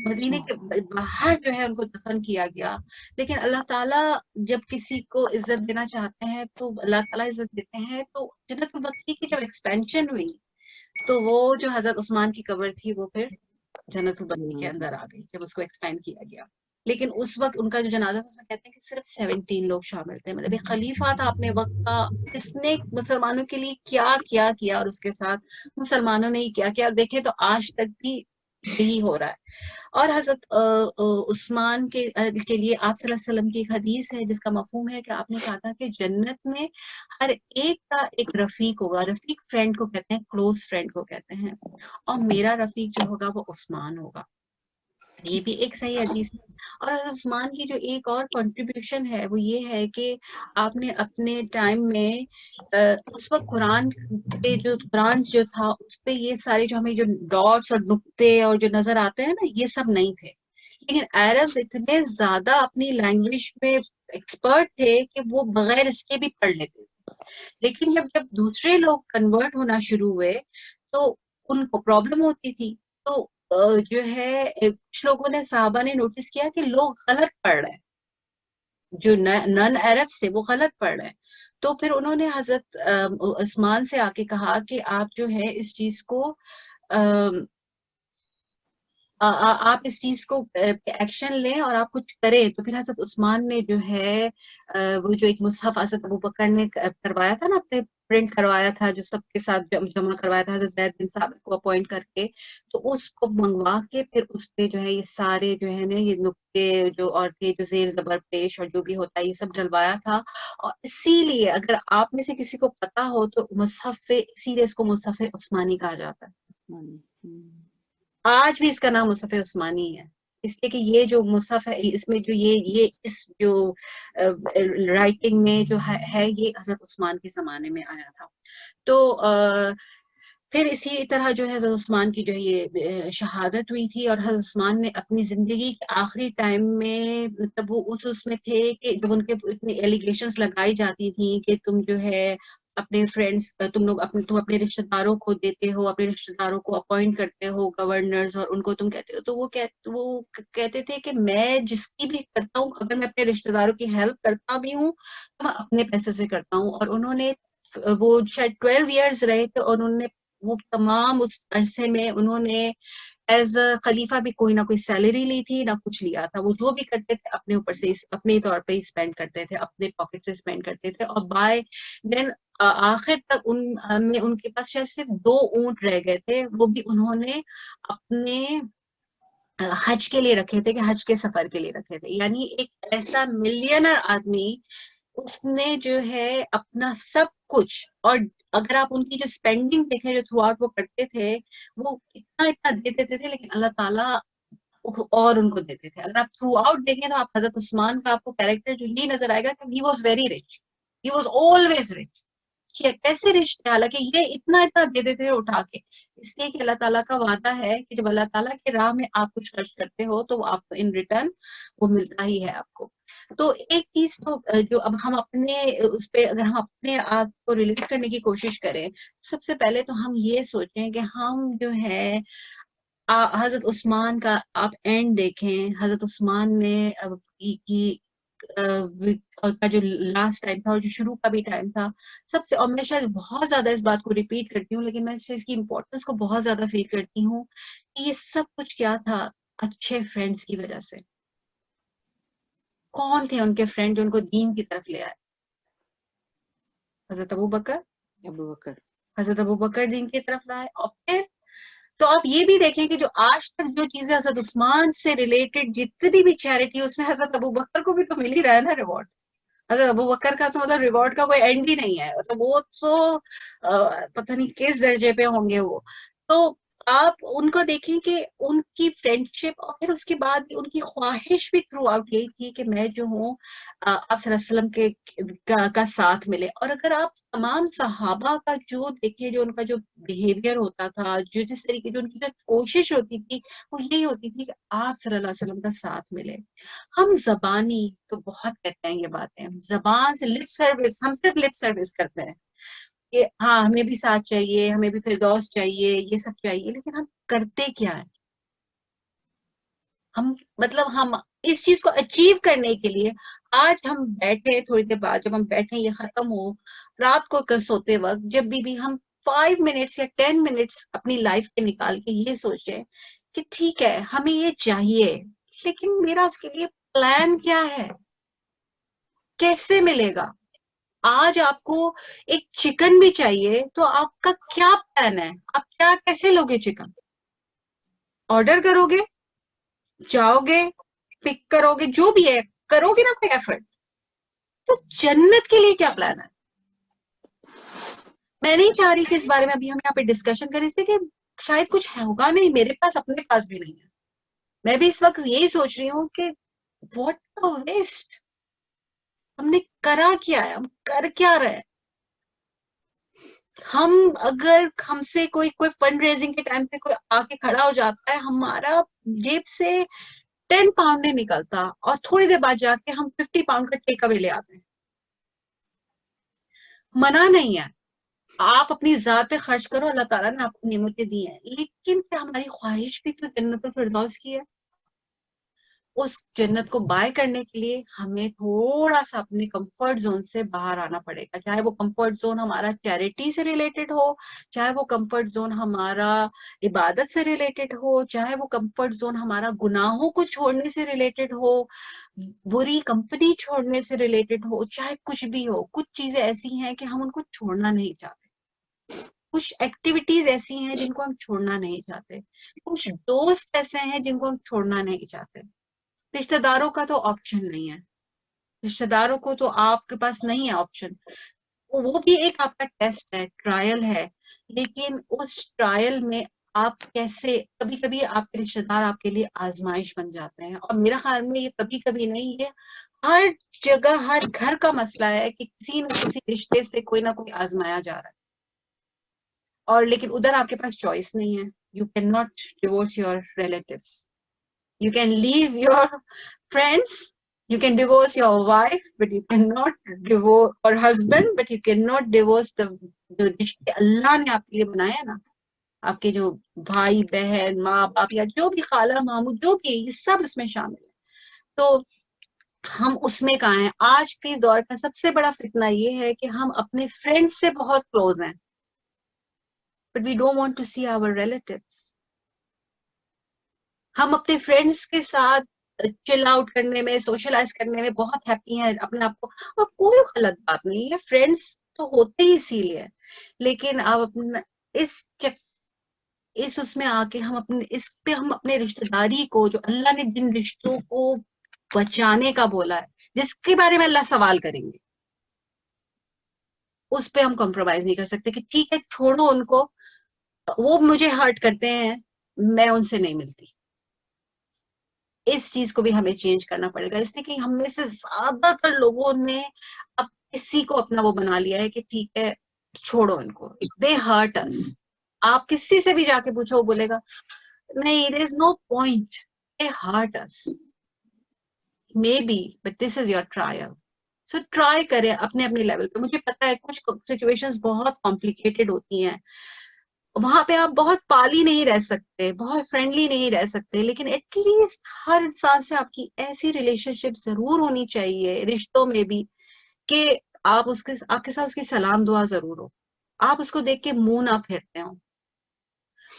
مدینے کے باہر جو ہے ان کو دفن کیا گیا. لیکن اللہ تعالیٰ جب کسی کو عزت دینا چاہتے ہیں تو اللہ تعالیٰ عزت دیتے ہیں. تو جنت البقیع کی جب ایکسپینشن ہوئی تو وہ جو حضرت عثمان کی قبر تھی وہ پھر جنت البقیع کے اندر آ گئی جب اس کو ایکسپینڈ کیا گیا. لیکن اس وقت ان کا جو جنازہ تھا اس میں کہتے ہیں کہ صرف 17 لوگ شامل تھے. مطلب ایک خلیفہ تھا اپنے وقت کا, اس نے مسلمانوں کے لیے کیا کیا اور اس کے ساتھ مسلمانوں نے ہی کیا اور دیکھیں تو آج تک بھی یہی ہو رہا ہے. اور حضرت عثمان کے لیے آپ صلی اللہ علیہ وسلم کی ایک حدیث ہے جس کا مفہوم ہے کہ آپ نے کہا تھا کہ جنت میں ہر ایک کا ایک رفیق ہوگا. رفیق فرینڈ کو کہتے ہیں, کلوز فرینڈ کو کہتے ہیں, اور میرا رفیق جو ہوگا وہ عثمان ہوگا. یہ بھی ایک صحیح حدیث ہے. اور حضرت عثمان کی جو ایک اور کنٹریبیوشن ہے وہ یہ ہے کہ آپ نے اپنے ٹائم میں اس وقت قرآن جو تھا اس پہ یہ سارے جو ہمیں جو ڈاٹس اور نقطے اور جو نظر آتے ہیں نا یہ سب نہیں تھے. لیکن عربز اتنے زیادہ اپنی لینگویج میں ایکسپرٹ تھے کہ وہ بغیر اس کے بھی پڑھ لیتے تھے. لیکن جب دوسرے لوگ کنورٹ ہونا شروع ہوئے تو ان کو پرابلم ہوتی تھی. تو جو ہے کچھ لوگوں نے صحابہ نے نوٹس کیا کہ لوگ غلط پڑھ رہے ہیں, جو نن عربs تھے وہ غلط پڑھ رہے ہیں. تو پھر انہوں نے حضرت عثمان سے آ کے کہا کہ آپ جو ہے اس چیز کو آپ اس چیز کو ایکشن لیں اور آپ کچھ کریں. تو پھر حضرت عثمان نے جو ہے وہ جو ایک مصحف حضرت ابوبکر نے کروایا تھا نا, اپنے پرنٹ کروایا تھا جو سب کے ساتھ جمع کروایا تھا حضرت زید بن ثابت کو اپوائنٹ کر کے, تو اس کو منگوا کے پھر اس پہ جو ہے یہ سارے جو ہے نا یہ نقطے جو اور تھے جو زیر زبر پیش اور جو بھی ہوتا ہے یہ سب ڈلوایا تھا. اور اسی لیے اگر آپ میں سے کسی کو پتا ہو تو مصحف اسی لیے اس کو مصحف عثمانی کہا جاتا ہے. آج بھی اس کا نام مصحف عثمانی ہے اس لیے کہ یہ جو مصحف ہے اس میں جو یہ اس جو رائٹنگ میں جو ہے یہ حضرت عثمان کے زمانے میں آیا تھا. تو پھر اسی طرح جو ہے حضرت عثمان کی جو ہے یہ شہادت ہوئی تھی. اور حضرت عثمان نے اپنی زندگی کے آخری ٹائم میں مطلب وہ اس میں تھے کہ جب ان کے اتنی ایلیگیشنز لگائی جاتی تھیں کہ تم جو ہے اپنے فرینڈس تم اپنے رشتہ داروں کو دیتے ہو, اپنے رشتہ داروں کو اپوائنٹ کرتے ہو گورنرز اور ان کو تم کہتے ہو, تو وہ کہتے تھے کہ میں جس کی بھی کرتا ہوں اگر میں اپنے رشتہ داروں کی ہیلپ کرتا بھی ہوں تو میں اپنے پیسے سے کرتا ہوں. اور انہوں نے وہ شاید 12 ایئرز رہے تھے اور انہوں نے وہ تمام اس عرصے میں انہوں نے ایز اے خلیفہ بھی کوئی نہ کوئی سیلری لی تھی نہ کچھ لیا تھا. وہ جو بھی کرتے تھے اپنے اوپر سے اپنے طور پہ ہی اسپینڈ کرتے تھے, اپنے پاکٹ سے اسپینڈ کرتے تھے. اور بائی دین آخر تک ان کے پاس شاید صرف 2 اونٹ رہ گئے تھے, وہ بھی انہوں نے اپنے حج کے لیے رکھے تھے کہ حج کے سفر کے لیے رکھے تھے. یعنی ایک ایسا ملینر آدمی اس نے جو ہے اپنا سب کچھ, اور اگر آپ ان کی جو اسپینڈنگ دیکھیں جو تھرو آؤٹ وہ کرتے تھے وہ اتنا دیتے تھے لیکن اللہ تعالیٰ اور ان کو دیتے تھے. اگر آپ تھرو آؤٹ دیکھیں تو آپ حضرت عثمان کا آپ کو کیریکٹر جو یہ نظر آئے گا کہ he was very rich, he was always rich. کیسے رچ تھے, حالانکہ یہ اتنا دیتے تھے اٹھا کے, اس لیے کہ اللہ تعالیٰ کا وعدہ ہے کہ جب اللہ تعالیٰ کے راہ میں آپ کچھ خرچ کرتے ہو تو آپ کو ان ریٹرن وہ ملتا ہی ہے آپ کو. تو ایک چیز تو جو اب ہم اپنے اس پہ اگر ہم اپنے آپ کو ریلیٹ کرنے کی کوشش کریں, سب سے پہلے تو ہم یہ سوچیں کہ ہم جو ہے حضرت عثمان کا آپ اینڈ دیکھیں. حضرت عثمان نے کا جو لاسٹ ٹائم تھا اور جو شروع کا بھی ٹائم تھا, سب سے, اور میں شاید بہت زیادہ اس بات کو ریپیٹ کرتی ہوں لیکن میں اس کی امپورٹنس کو بہت زیادہ فیل کرتی ہوں کہ یہ سب کچھ کیا تھا اچھے فرینڈس کی وجہ سے. کون تھے ان کے فرینڈ جو ان کو دین کی طرف لے آئے؟ حضرت ابوبکر. حضرت ابوبکر دین کی طرف لائے. اور پھر تو آپ یہ بھی دیکھیں کہ جو آج تک جو چیزیں حضرت عثمان سے ریلیٹڈ جتنی بھی چیریٹی اس میں حضرت ابوبکر کو بھی تو مل ہی رہا ہے نا ریوارڈ. حضرت ابوبکر کا تو مطلب ریوارڈ کا کوئی اینڈ ہی نہیں ہے, مطلب وہ تو پتہ نہیں کس درجے پہ ہوں گے وہ. تو آپ ان کو دیکھیں کہ ان کی فرینڈشپ اور پھر اس کے بعد ان کی خواہش بھی تھرو آؤٹ یہی تھی کہ میں جو ہوں آپ صلی اللہ علیہ وسلم کا ساتھ ملے. اور اگر آپ تمام صحابہ کا جو دیکھیں جو ان کا جو بیہیویئر ہوتا تھا, جو جس طریقے جو ان کی جو کوشش ہوتی تھی وہ یہی ہوتی تھی کہ آپ صلی اللہ علیہ وسلم کا ساتھ ملے. ہم زبانی تو بہت کہتے ہیں یہ باتیں, زبان سے لپ سروس, ہم صرف لپ سروس کرتے ہیں کہ ہاں ہمیں بھی ساتھ چاہیے, ہمیں بھی فردوس چاہیے, یہ سب چاہیے, لیکن ہم کرتے کیا ہیں؟ ہم اس چیز کو اچیو کرنے کے لیے آج ہم بیٹھے, تھوڑی دیر بعد جب ہم بیٹھے یہ ختم ہو, رات کو کر سوتے وقت جب بھی ہم 5 منٹس یا 10 منٹس اپنی لائف کے نکال کے یہ سوچیں کہ ٹھیک ہے ہمیں یہ چاہیے لیکن میرا اس کے لیے پلان کیا ہے, کیسے ملے گا. آج آپ کو ایک چکن بھی چاہیے تو آپ کا کیا پلان ہے, آپ کیا کیسے لوگے چکن؟ آرڈر کرو گے, جاؤ گے, پک کرو گے, جو بھی ہے کرو گے نا کوئی ایفرٹ. تو جنت کے لیے کیا پلان ہے؟ میں نہیں چاہ رہی کہ اس بارے میں ابھی ہم یہاں پہ ڈسکشن کریں, اس لیے کہ شاید کچھ ہوگا نہیں, میرے پاس اپنے پاس بھی نہیں ہے. میں بھی اس وقت یہی سوچ رہی ہوں کہ واٹ ویسٹ, ہم نے کرا کیا ہے, ہم کر کیا رہے. ہم اگر ہم سے کوئی فنڈ ریزنگ کے ٹائم پہ کوئی آ کے کھڑا ہو جاتا ہے, ہمارا جیب سے 10 پاؤنڈ نہیں نکلتا, اور تھوڑی دیر بعد جا کے ہم 50 پاؤنڈ کا ٹیک اوے لے آتے ہیں. منع نہیں ہے, آپ اپنی ذات پہ خرچ کرو, اللہ تعالیٰ نے آپ کو نعمتیں دی ہیں, لیکن کیا ہماری خواہش بھی تو جنت الفردوس کی ہے؟ اس جنت کو بائی کرنے کے لیے ہمیں تھوڑا سا اپنے کمفرٹ زون سے باہر آنا پڑے گا, چاہے وہ کمفرٹ زون ہمارا چیریٹی سے ریلیٹڈ ہو, چاہے وہ کمفرٹ زون ہمارا عبادت سے ریلیٹڈ ہو, چاہے وہ کمفرٹ زون ہمارا گناہوں کو چھوڑنے سے ریلیٹڈ ہو, بری کمپنی چھوڑنے سے ریلیٹڈ ہو, چاہے کچھ بھی ہو. کچھ چیزیں ایسی ہیں کہ ہم ان کو چھوڑنا نہیں چاہتے, کچھ ایکٹیویٹیز ایسی ہیں جن کو ہم چھوڑنا نہیں چاہتے, کچھ دوست ایسے ہیں جن کو ہم چھوڑنا نہیں چاہتے. رشتہ داروں کا تو آپشن نہیں ہے, رشتہ داروں کو تو آپ کے پاس نہیں ہے آپشن, وہ بھی ایک آپ کا ٹیسٹ ہے, ٹرائل ہے. لیکن اس ٹرائل میں آپ کیسے, کبھی کبھی آپ کے رشتہ دار آپ کے لیے آزمائش بن جاتے ہیں, اور میرا خیال میں یہ کبھی کبھی نہیں, یہ ہر جگہ ہر گھر کا مسئلہ ہے کہ کسی نہ کسی رشتے سے کوئی نہ کوئی آزمایا جا رہا ہے. اور لیکن ادھر آپ کے پاس چوائس نہیں ہے. You can not divorce your relatives. You can leave your friends, you can divorce your wife, but you cannot divorce or husband, but you cannot divorce the رشتے اللہ نے آپ کے لیے بنایا نا, آپ کے جو بھائی بہن ماں باپ یا جو بھی خالہ ماموں جو بھی, یہ سب اس میں شامل ہے. تو ہم اس میں کہاں ہیں؟ آج کے دور کا سب سے بڑا فتنہ یہ ہے کہ ہم اپنے فرینڈ سے بہت کلوز ہیں, but we don't want to see our relatives. ہم اپنے فرینڈس کے ساتھ چل آؤٹ کرنے میں, سوشلائز کرنے میں بہت ہیپی ہیں اپنے آپ کو, اور کوئی غلط بات نہیں ہے, فرینڈس تو ہوتے ہی اسی لیے. لیکن آپ اپنا اس میں آ کے ہم اپنے رشتہ داری کو, جو اللہ نے جن رشتوں کو بچانے کا بولا ہے, جس کے بارے میں اللہ سوال کریں گے, اس پہ ہم کمپرومائز نہیں کر سکتے کہ ٹھیک ہے چھوڑو ان کو, وہ مجھے ہرٹ کرتے ہیں, میں ان سے نہیں ملتی. اس چیز کو بھی ہمیں چینج کرنا پڑے گا, اس لیے کہ ہم میں سے زیادہ تر لوگوں نے اب کسی کو اپنا وہ بنا لیا ہے کہ ٹھیک ہے چھوڑو ان کو, دے ہرٹ اس. آپ کسی سے بھی جا کے پوچھو, بولے گا نہیں, there is no point, they hurt us, maybe, but this is your trial. So try کریں اپنے لیول پہ. مجھے پتا ہے کچھ سچویشنز بہت کمپلیکیٹڈ ہوتی ہیں, وہاں پہ آپ بہت پالی نہیں رہ سکتے, بہت فرینڈلی نہیں رہ سکتے, لیکن ایٹ لیسٹ ہر انسان سے آپ کی ایسی ریلیشن شپ ضرور ہونی چاہیے, رشتوں میں بھی, کہ آپ کے ساتھ اس کی سلام دعا ضرور ہو, آپ اس کو دیکھ کے منہ نہ پھیرتے ہوں.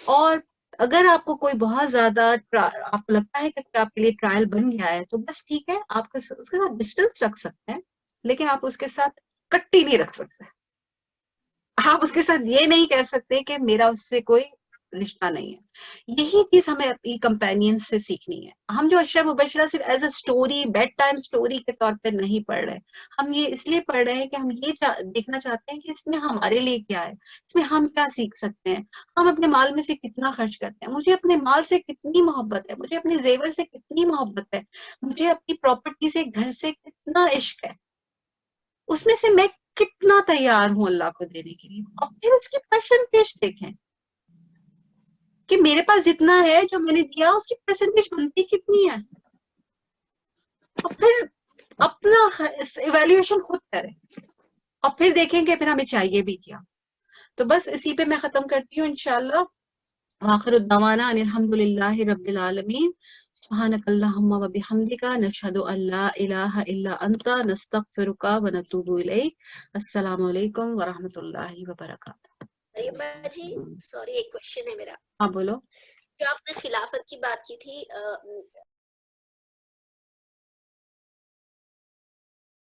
اور اگر آپ کو کوئی بہت زیادہ آپ کو لگتا ہے کہ آپ کے لیے ٹرائل بن گیا ہے, تو بس ٹھیک ہے, آپ اس کے ساتھ ڈسٹینس رکھ سکتے ہیں, لیکن آپ اس کے ساتھ کٹی نہیں رکھ سکتے. آپ اس کے ساتھ یہ نہیں کہہ سکتے کہ میرا اس سے کوئی رشتہ نہیں ہے. یہی چیز ہمیں اپنی کمپینین سے سیکھنی ہے. ہم جو اشرا مبشرہ صرف as a story, bed time story کے طور پہ نہیں پڑھ رہے, ہم یہ اس لیے پڑھ رہے ہیں کہ ہم یہ دیکھنا چاہتے ہیں کہ اس میں ہمارے لیے کیا ہے, اس میں ہم کیا سیکھ سکتے ہیں, ہم اپنے مال میں سے کتنا خرچ کرتے ہیں, مجھے اپنے مال سے کتنی محبت ہے, مجھے اپنے زیور سے کتنی محبت ہے, مجھے اپنی پراپرٹی سے, گھر سے کتنا عشق ہے, اس میں سے میں کتنا تیار ہوں اللہ کو دینے کے لیے. اور پھر اس کی پرسنٹیج دیکھیں کہ میرے پاس جتنا ہے جو میں نے دیا اس کی پرسنٹیج بنتی کتنی ہے, اور پھر اپنا ایویلیویشن خود کریں, اور پھر دیکھیں کہ پھر ہمیں چاہیے بھی کیا. تو بس اسی پہ میں ختم کرتی ہوں انشاءاللہ. آخر الدعوانا ان الحمدللہ رب العالمین. سبحانک اللہم و بحمدک, نشہد ان لا الہ الا انت, نستغفرک و نتوب الیک. السلام علیکم ورحمۃ اللہ وبرکاتہ. ریما جی سوری, ایک کوشچن ہے میرا. ہاں بولو. جو آپ نے خلافت کی بات کی تھی,